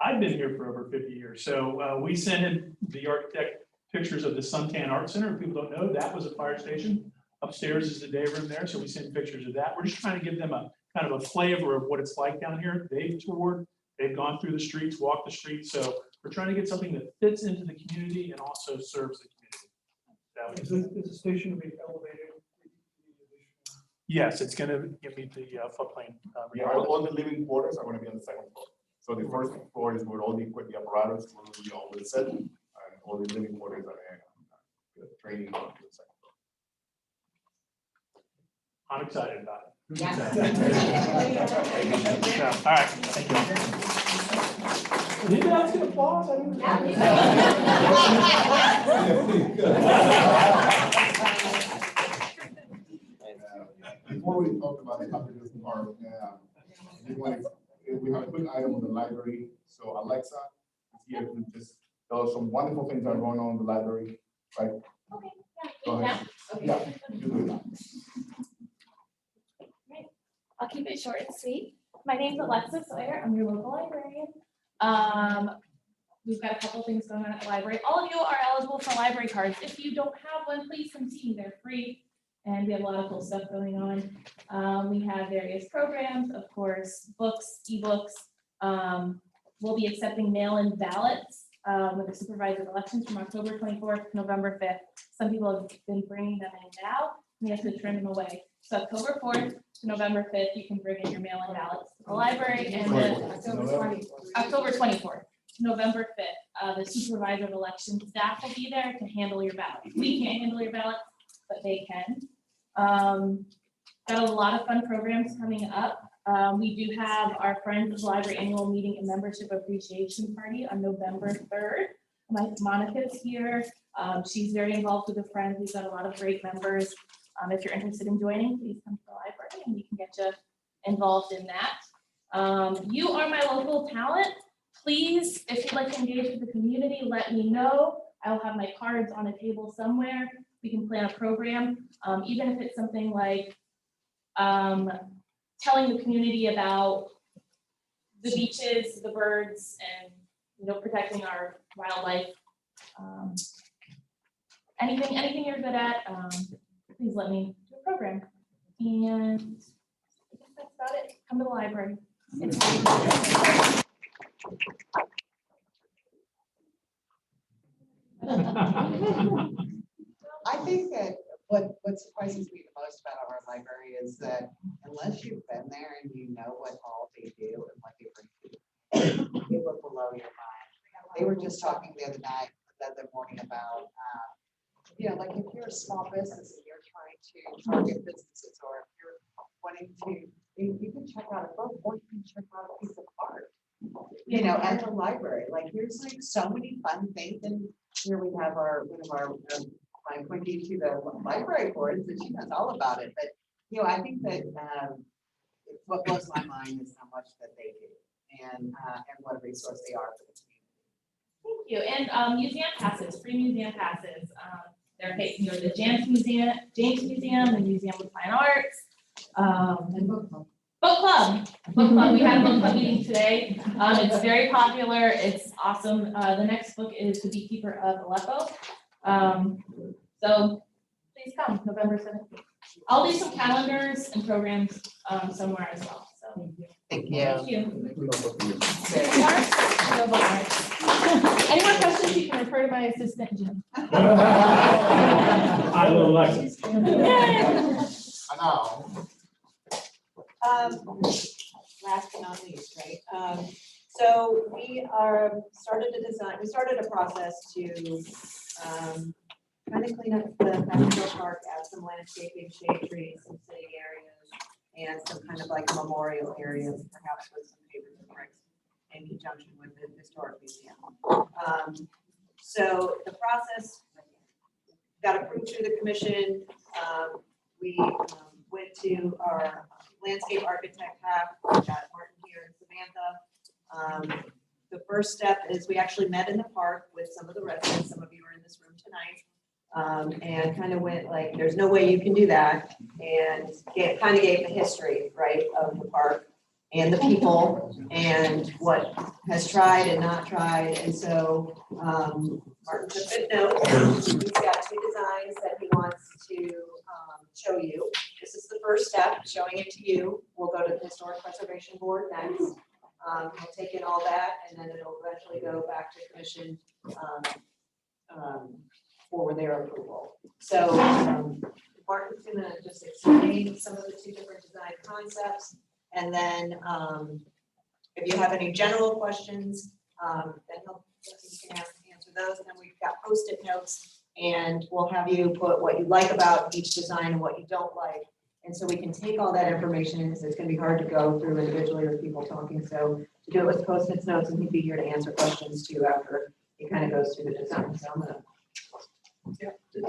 I've been here for over 50 years. So we sent in the architect pictures of the Suntan Art Center. If people don't know, that was a fire station. Upstairs is the day room there, so we sent pictures of that. We're just trying to give them a kind of a flavor of what it's like down here. They've toured, they've gone through the streets, walked the streets, so we're trying to get something that fits into the community and also serves the community. Is the station to be elevated? Yes, it's gonna give me the floodplain. Yeah, all the living quarters are gonna be on the second floor. So the first floor is where all the equipment, the apparatus will be all set, and all the living quarters are training on the second floor. I'm excited about it. Yeah. Yeah, all right, thank you. Did you ask an applause? I didn't- Before we talk about the Happiness Park, we have a quick item on the library. So Alexa is here to just tell us some wonderful things that are going on in the library, right? Okay, Go ahead. Yeah, you do it. I'll keep it short and sweet. My name's Alexa Sawyer. I'm your local librarian. We've got a couple things going on at the library. All of you are eligible for library cards. If you don't have one, please come see me. They're free. And we have a lot of cool stuff going on. We have various programs, of course, books, ebooks. We'll be accepting mail-in ballots with the supervisor elections from October 24th to November 5th. Some people have been bringing them in now. We have to turn them away. So October 4th to November 5th, you can bring in your mail-in ballots to the library. And then October 24th to November 5th, the supervisor of elections staff will be there to handle your ballot. We can't handle your ballots, but they can. Got a lot of fun programs coming up. We do have our Friends of the Library annual meeting and membership appreciation party on November 3rd. Monica's here. She's very involved with the Friends. We've got a lot of great members. If you're interested in joining, please come to the library and we can get you involved in that. You are my local talent. Please, if you'd like to engage with the community, let me know. I'll have my cards on a table somewhere. We can plan a program, even if it's something like telling the community about the beaches, the birds, and protecting our wildlife. Anything you're good at, please let me do a program. And I guess that's about it. Come to the library. I think that what surprises me the most about our library is that unless you've been there and you know what all they do and what they bring to you, it will blow your mind. They were just talking the other morning about, like if you're a small business and you're trying to target businesses, or if you're wanting to, you can check out a book or you can check out a piece of art, at the library. Like there's like so many fun things, and here we have one of our I'm pointing to the library board, so she knows all about it. But I think that what blows my mind is how much that they do, and what a resource they are for the community. Thank you. And museum passes, free museum passes. They're facing the James Museum, the Museum of Fine Arts, and book club. Book club. We had a book club meeting today. It's very popular. It's awesome. The next book is The Beekeeper of Aleppo. So please come, November 17th. I'll do some calendars and programs somewhere as well. So thank you. Thank you. No bookmarks. Any more questions? You can refer to my assistant, Jim. I love Alexis. Last but not least, right? So we started a process to kind of clean up the Pastor Park, add some landscaping, shade trees, some sitting areas, and some kind of like memorial areas, perhaps with some pavers and bricks in conjunction with the historic museum. So the process got approved through the commission. We went to our landscape architect, we've got Martin here and Samantha. The first step is we actually met in the park with some of the residents. Some of you are in this room tonight. And kind of went like, there's no way you can do that. And kind of gave the history, right, of the park. and the people and what has tried and not tried. And so Martin took good notes. He's got 2 designs that he wants to show you. This is the first step, showing it to you. We'll go to the Historic Preservation Board next. We'll take in all that, and then it'll eventually go back to commission for their approval. So Martin's gonna just explain some of the 2 different design concepts, and then if you have any general questions, then you can answer those, and then we've got Post-it notes, and we'll have you put what you like about each design and what you don't like. And so we can take all that information, because it's gonna be hard to go through individually with people talking. So to do it with Post-it notes, and he'd be here to answer questions too after he kind of goes through the design. So I'm gonna.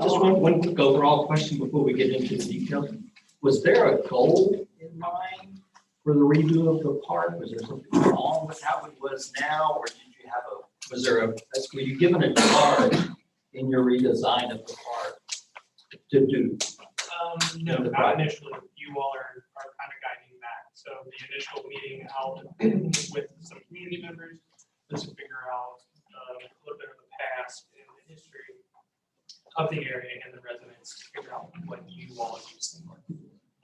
Just one quick overall question before we get into the details. Was there a goal in mind for the redo of the park? Was there something wrong with how it was now, or did you have were you given a charge in your redesign of the park to do? No, not initially. You all are kind of guiding that. So the initial meeting out with some community members was to figure out a little bit of the past and the history of the area and the residents, to figure out what you all use them for.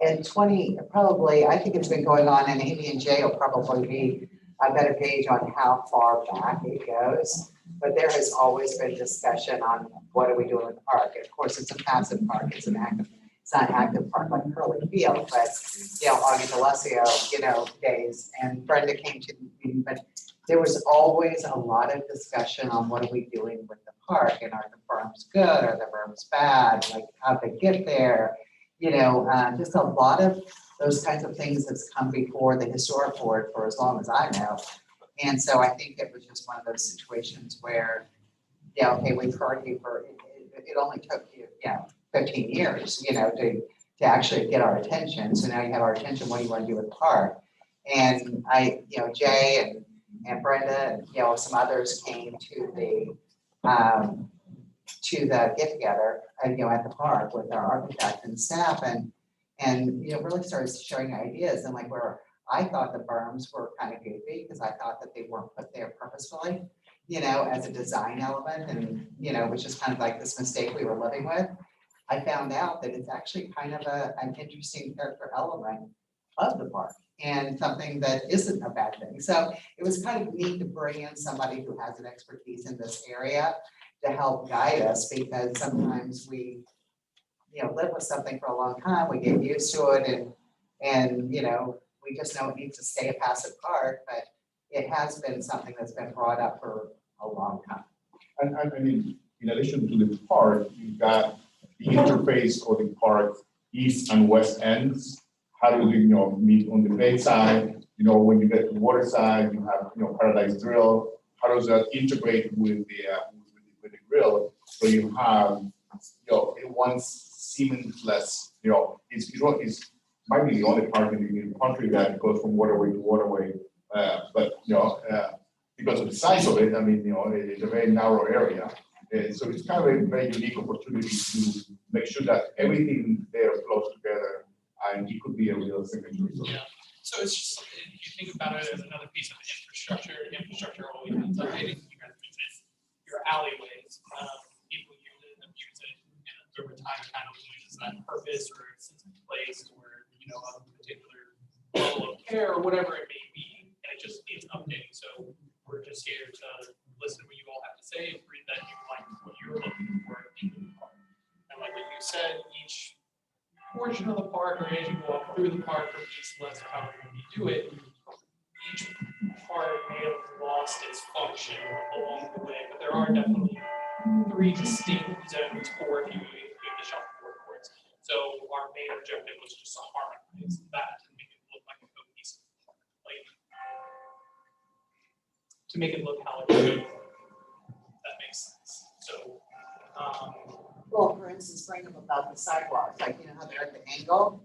And 20, probably, I think it's been going on, and Amy and Jay will probably be a better gauge on how far back it goes. But there has always been discussion on what are we doing with the park. And of course, it's a passive park. It's not an active park like Curly Field, but Augie D'Alessio, days. And Brenda came to the meeting, but there was always a lot of discussion on what are we doing with the park, and are the berms good, are the berms bad, like how'd they get there? Just a lot of those kinds of things that's come before the historic board for as long as I know. And so I think it was just one of those situations where, okay, we've heard you for, it only took you, 15 years, to actually get our attention. So now you have our attention, what do you want to do with the park? And Jay and Brenda, some others came to the get together, at the park with our architect and staff, and really started sharing ideas. And like where I thought the berms were kind of goofy, because I thought that they weren't put there purposefully, as a design element, and which is kind of like this mistake we were living with. I found out that it's actually kind of an interesting character element of the park, and something that isn't a bad thing. So it was kind of neat to bring in somebody who has an expertise in this area to help guide us, because sometimes we, live with something for a long time, we get used to it, and we just know it needs to stay a passive park, but it has been something that's been brought up for a long time. And I mean, in addition to the park, you've got the interface of the park, east and west ends. How do you, meet on the bay side? When you get to the water side, you have, Paradise Drill. How does that integrate with the grill? So you have, it once seamless, it's might be the only park in the country that goes from waterway to waterway. But because of the size of it, I mean, it's a very narrow area. So it's kind of a very unique opportunity to make sure that everything there flows together, and it could be a real signature. Yeah. So it's just, if you think about it as another piece of infrastructure always ends up hitting you guys, it's your alleyways. People use it and abuse it, and over time it kind of loses that purpose or sense of place, or a particular level of care or whatever it may be, and it just needs updating. So we're just here to listen to what you all have to say, and read that you like what you're looking for in the park. And like what you said, each portion of the park, or as you walk through the park, or each less however you do it, each part may have lost its function along the way, but there are definitely 3 distinct zones for if you include the shuffleboard courts. So our main objective was just to harmonize that and make it look like a cohesive park, like to make it look how it should. That makes sense. So Well, for instance, bring up about the sidewalks, like, how they're at the angle.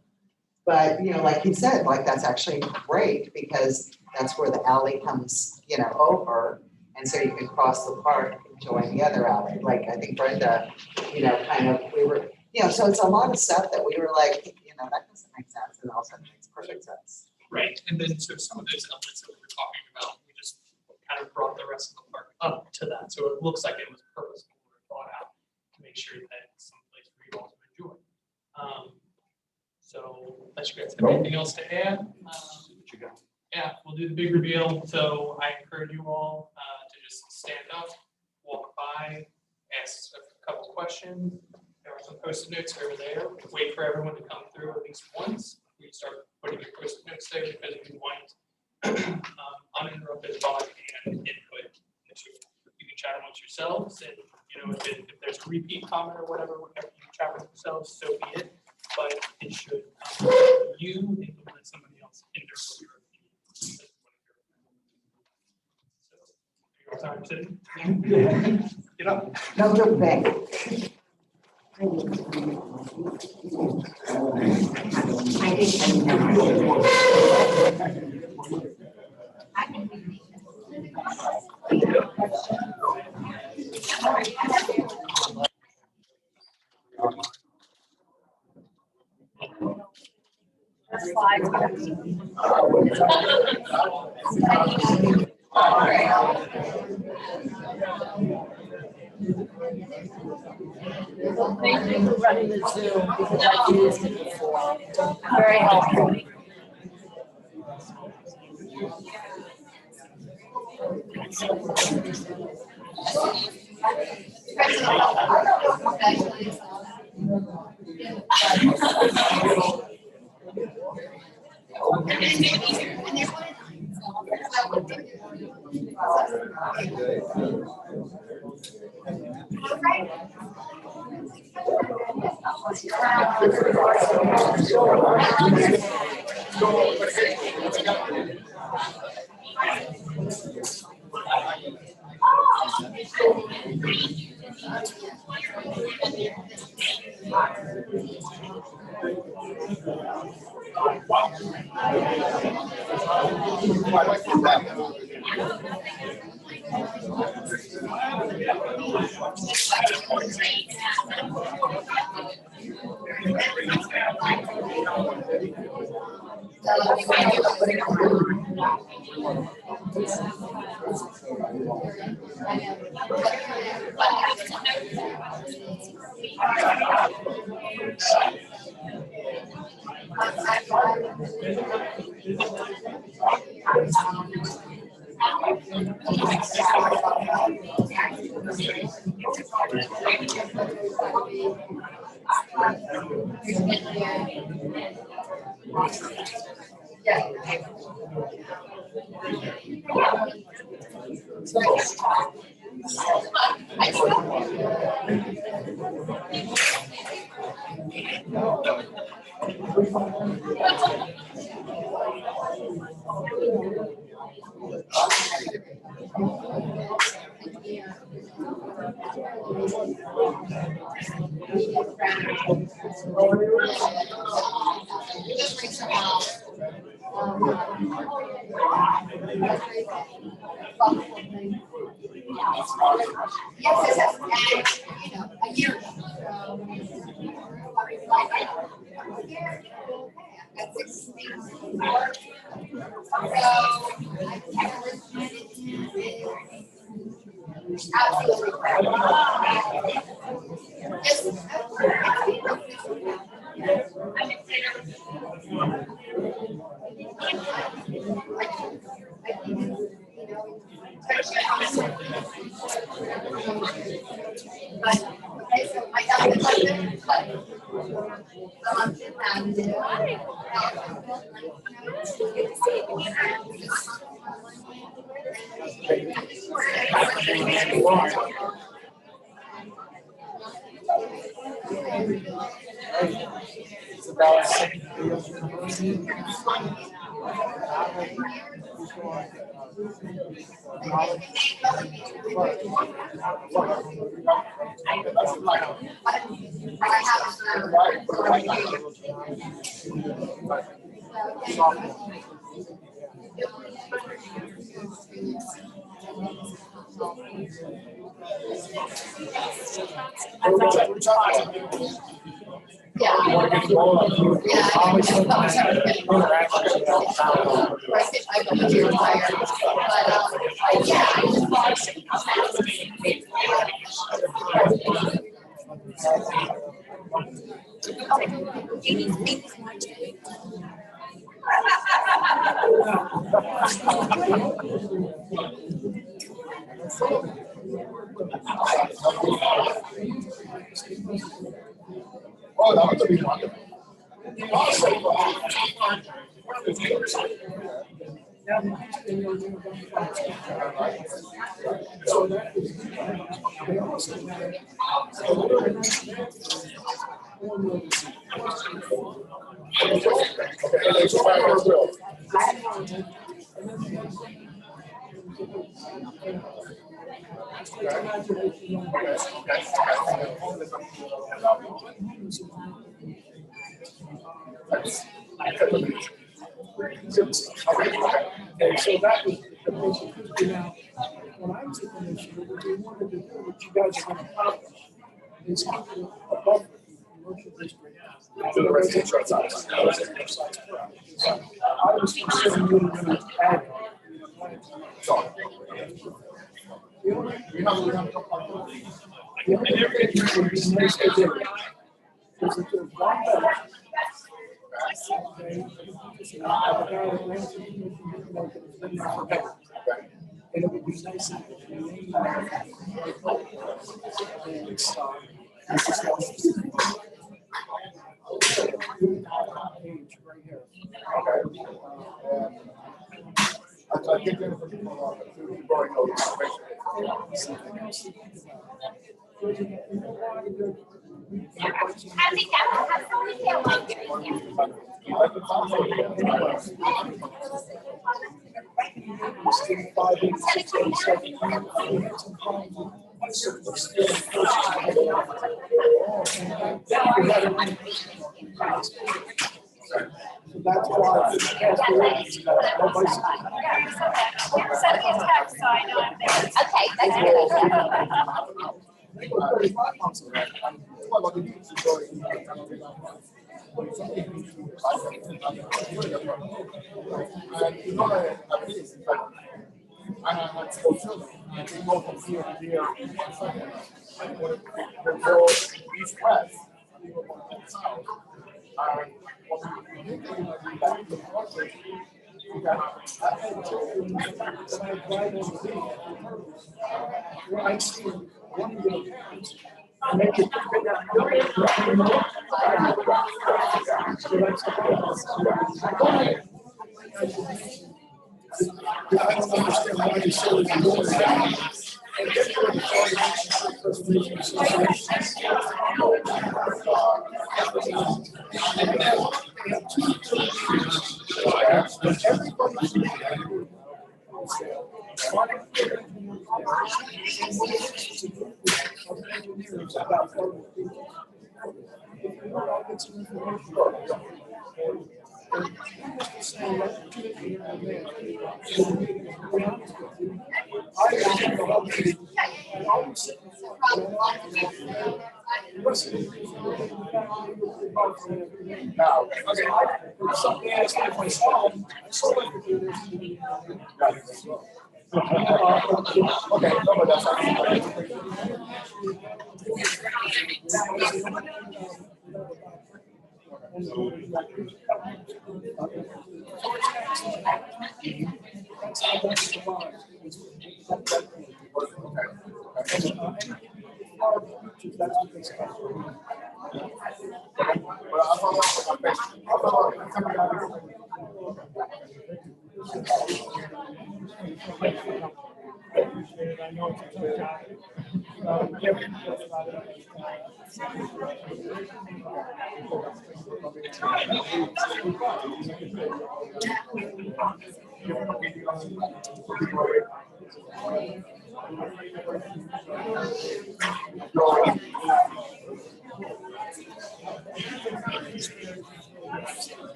But, like you said, like that's actually great, because that's where the alley comes, over. And so you can cross the park and join the other alley. Like, I think Brenda, we were, so it's a lot of stuff that we were like, that doesn't make sense. And all of a sudden it makes perfect sense. Right, and then so some of those elements that we were talking about, we just kind of brought the rest of the park up to that, so it looks like it was purposeful or thought out to make sure that it's someplace for you all to enjoy. So unless you guys have anything else to add, yeah, we'll do the big reveal. So I encourage you all to just stand up, walk by, ask a couple questions. There are some Post-it notes over there. Wait for everyone to come through at least once. We start putting your Post-it notes there because we want uninterrupted thought and input. You can chat amongst yourselves, and if there's a repeat comment or whatever, whatever you chat with yourselves, so be it. But it should come from you and don't let somebody else hinder what your opinion is. So, your time sitting. Get up. No, look back. Thank you for running the Zoom because I used it before. Very helpful. It's about Yeah. You wanna get involved? Yeah. Always have interactions with that town hall. I go to your fire, but, yeah, I just want Oh, that was a big one. And so that was the basic. Now, when I was a commissioner, what we wanted to do, what you guys are gonna accomplish, is keep it above the commercial district. To the residential side. I was considering you to add. The only thing that would be nice to do is that there's one better. Okay, the guy that ran for commission, you know, that's been there forever. And it would be nice if you named that. And it's, this is how it's- Page right here. I think there's a people who already know this information. Something else to think about. There's a lot of good. That's why. Okay, that's good. I don't understand why you so ignored that. And then for the Preservation Association. Now, Something I asked myself, I still like to do this. okay, no, but that's I know it's a tough job.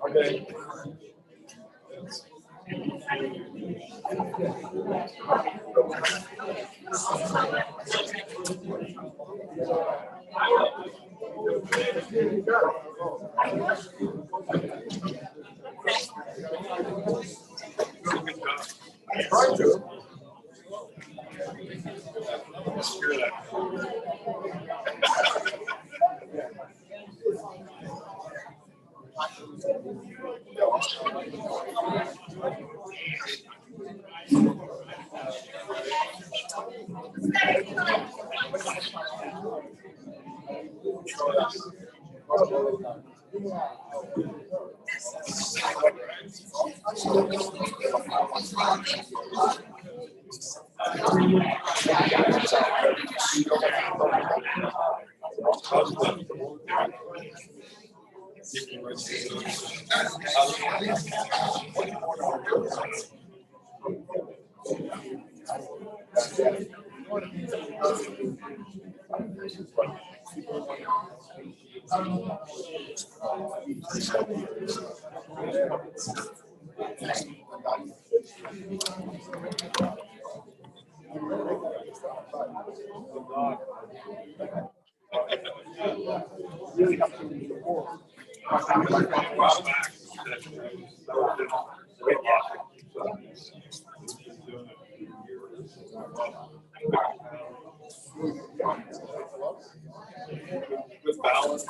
Okay. With balance.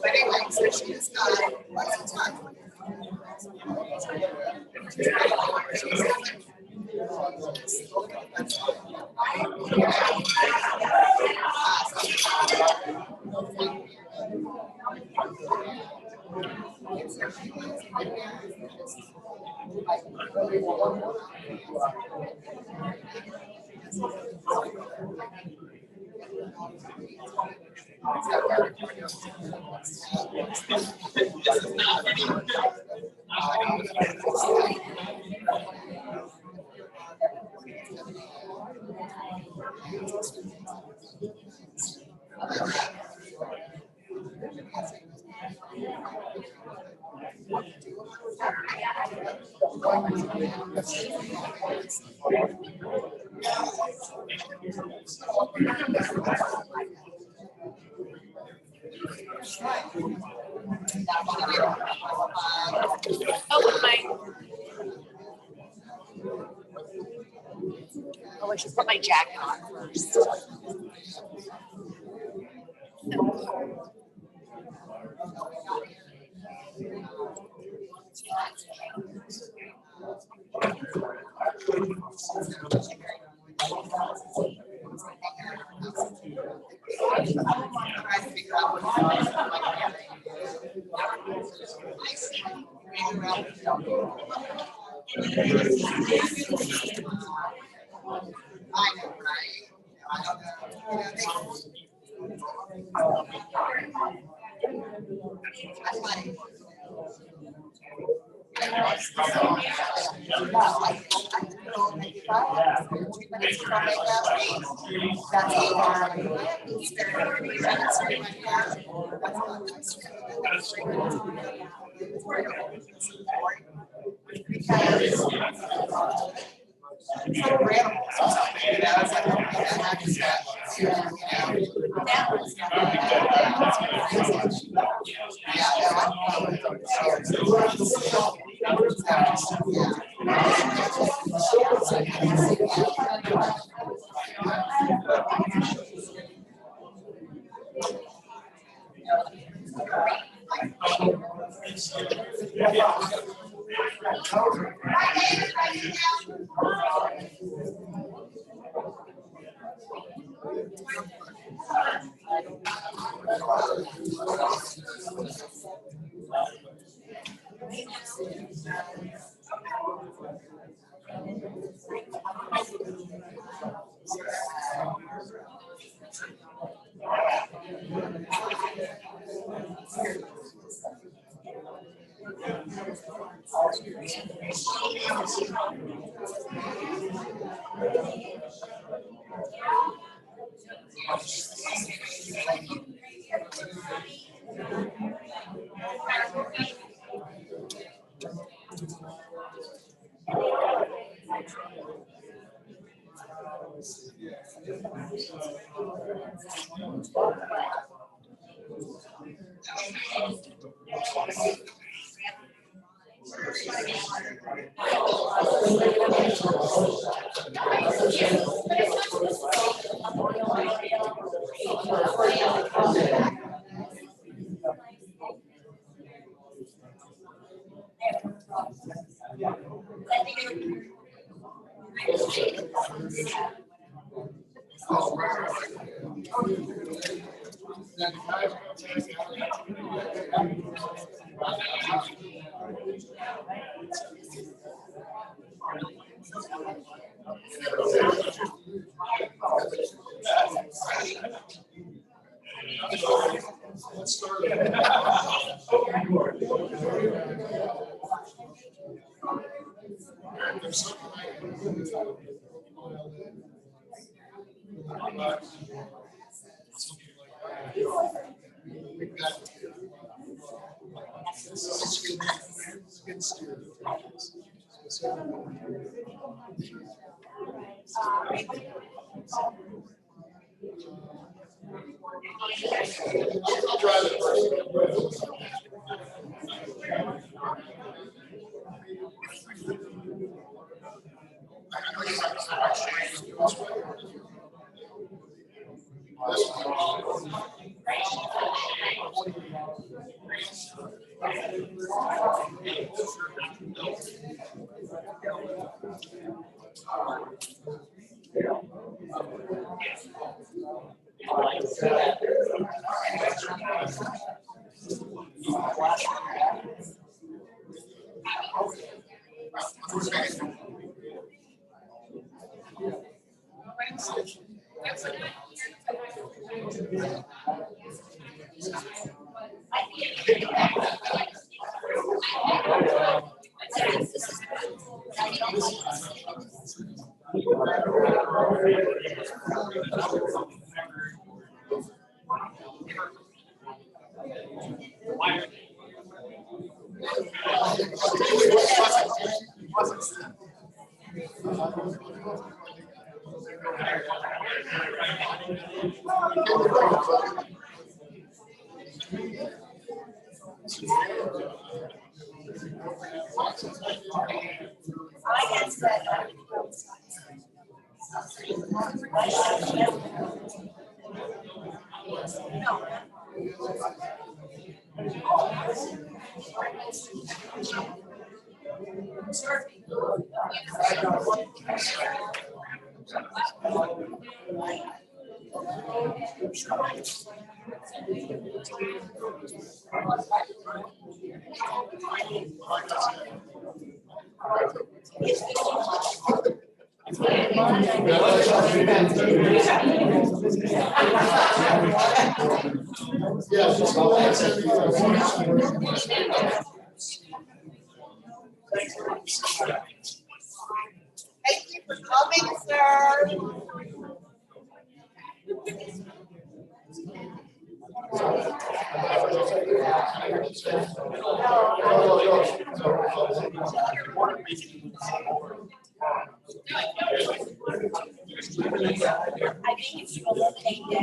But anyway, so she's got lots of time. Oh, I should put my jacket on first. I know, right? I don't know. That's funny. I'll try it first. Thank you for coming, sir. I think if you eliminate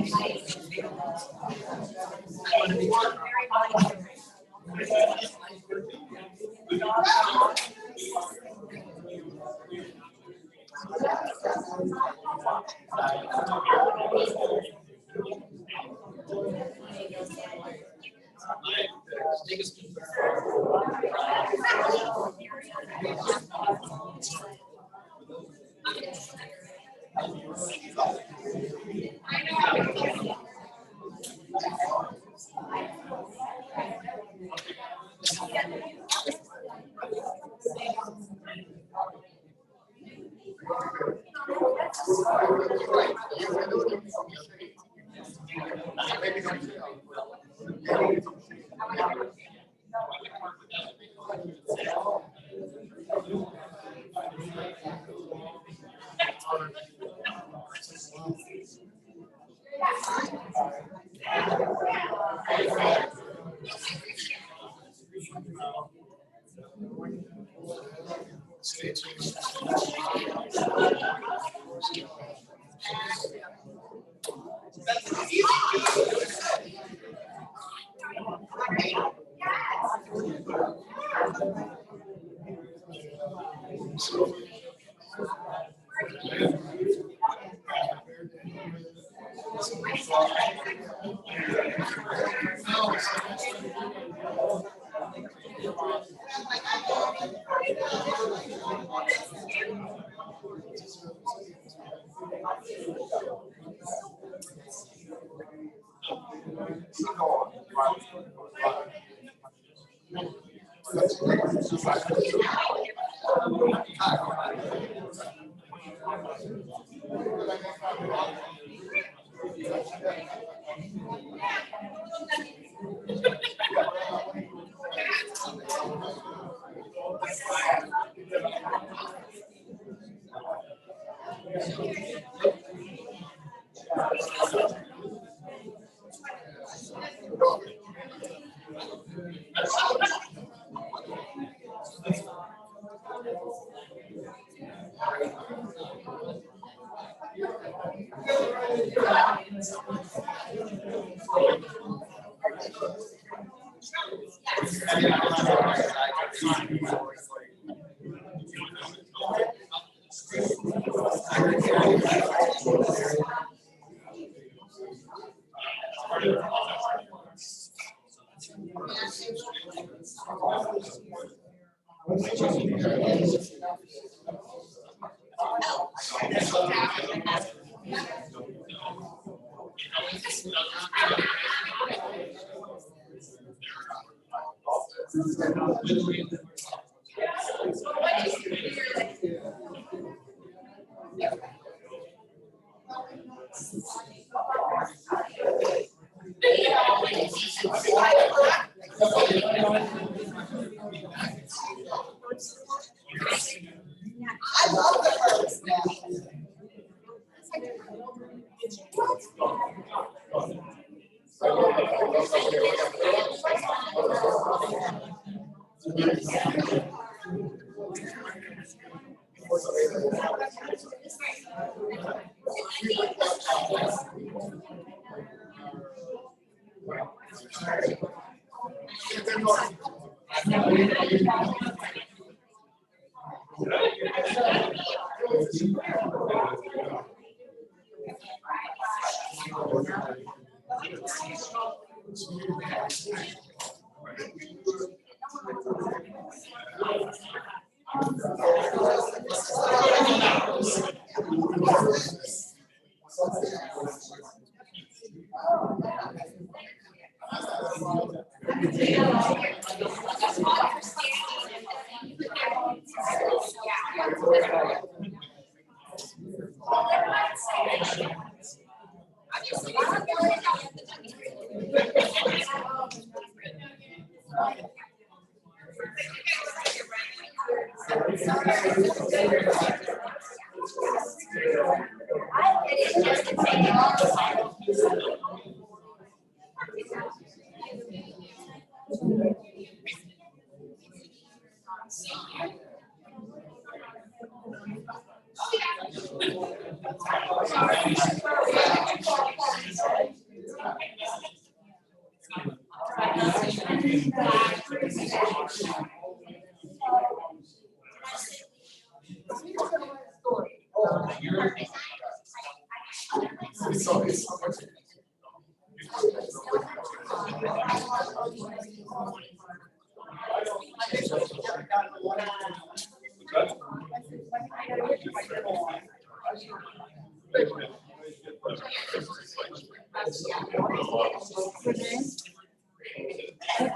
I love the birds now.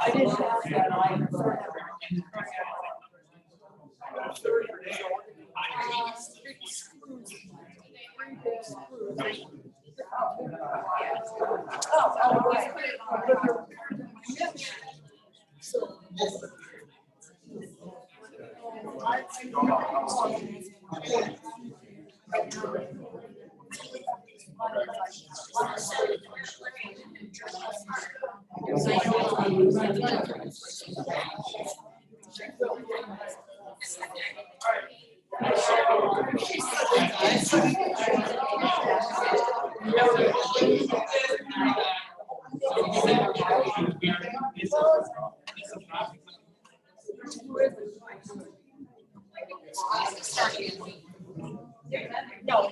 I didn't have that, No.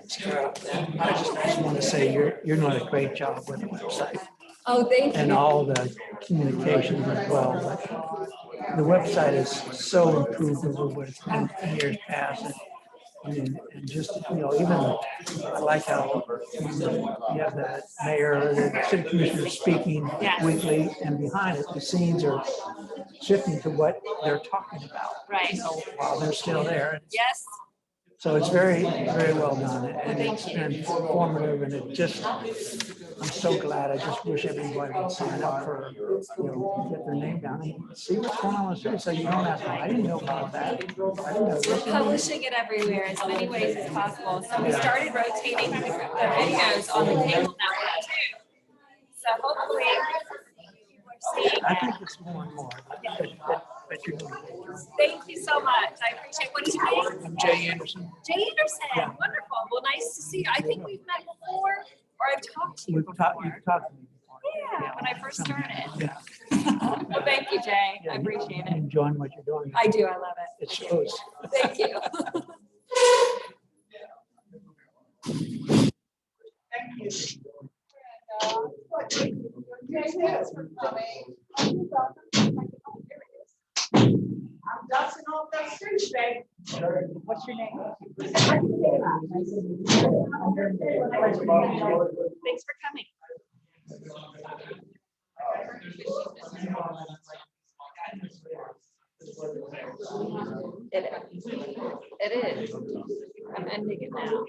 Sarah, I just want to say you're doing a great job with the website. Oh, thank and you. all the communications as well. But the website is so improved over what it's been in years past. And just, even, I like how you have the mayor, the city commissioner speaking Yes. weekly, and behind it, the scenes are shifting to what they're talking about. Right. While they're still there. Yes. So it's very, very well done, and Thank it's you. been informative, and it just, I'm so glad. I just wish everybody would sign up for, get their name down and see what's going on with the city, so you don't ask, "Oh, I didn't know about that. I didn't know We're this." publishing it everywhere as many ways as possible. So we started rotating the videos on the cable network too. So hopefully we're seeing I it. think it's more and more, but you're doing it. Thank you so much. I appreciate, what is your name? I'm Jay Anderson. Jay Anderson. Yeah. Wonderful. Well, nice to see you. I think we've met before, or I've talked to you You've talked to me before. Yeah, when I first started. Yeah. Well, thank you, Jay. Yeah, I appreciate it. Enjoying what you're doing. I do. I love it. It shows. Thank you. Thanks for coming. I'm dusting off that street today. What's your name? Thanks for coming. It is. I'm ending it now.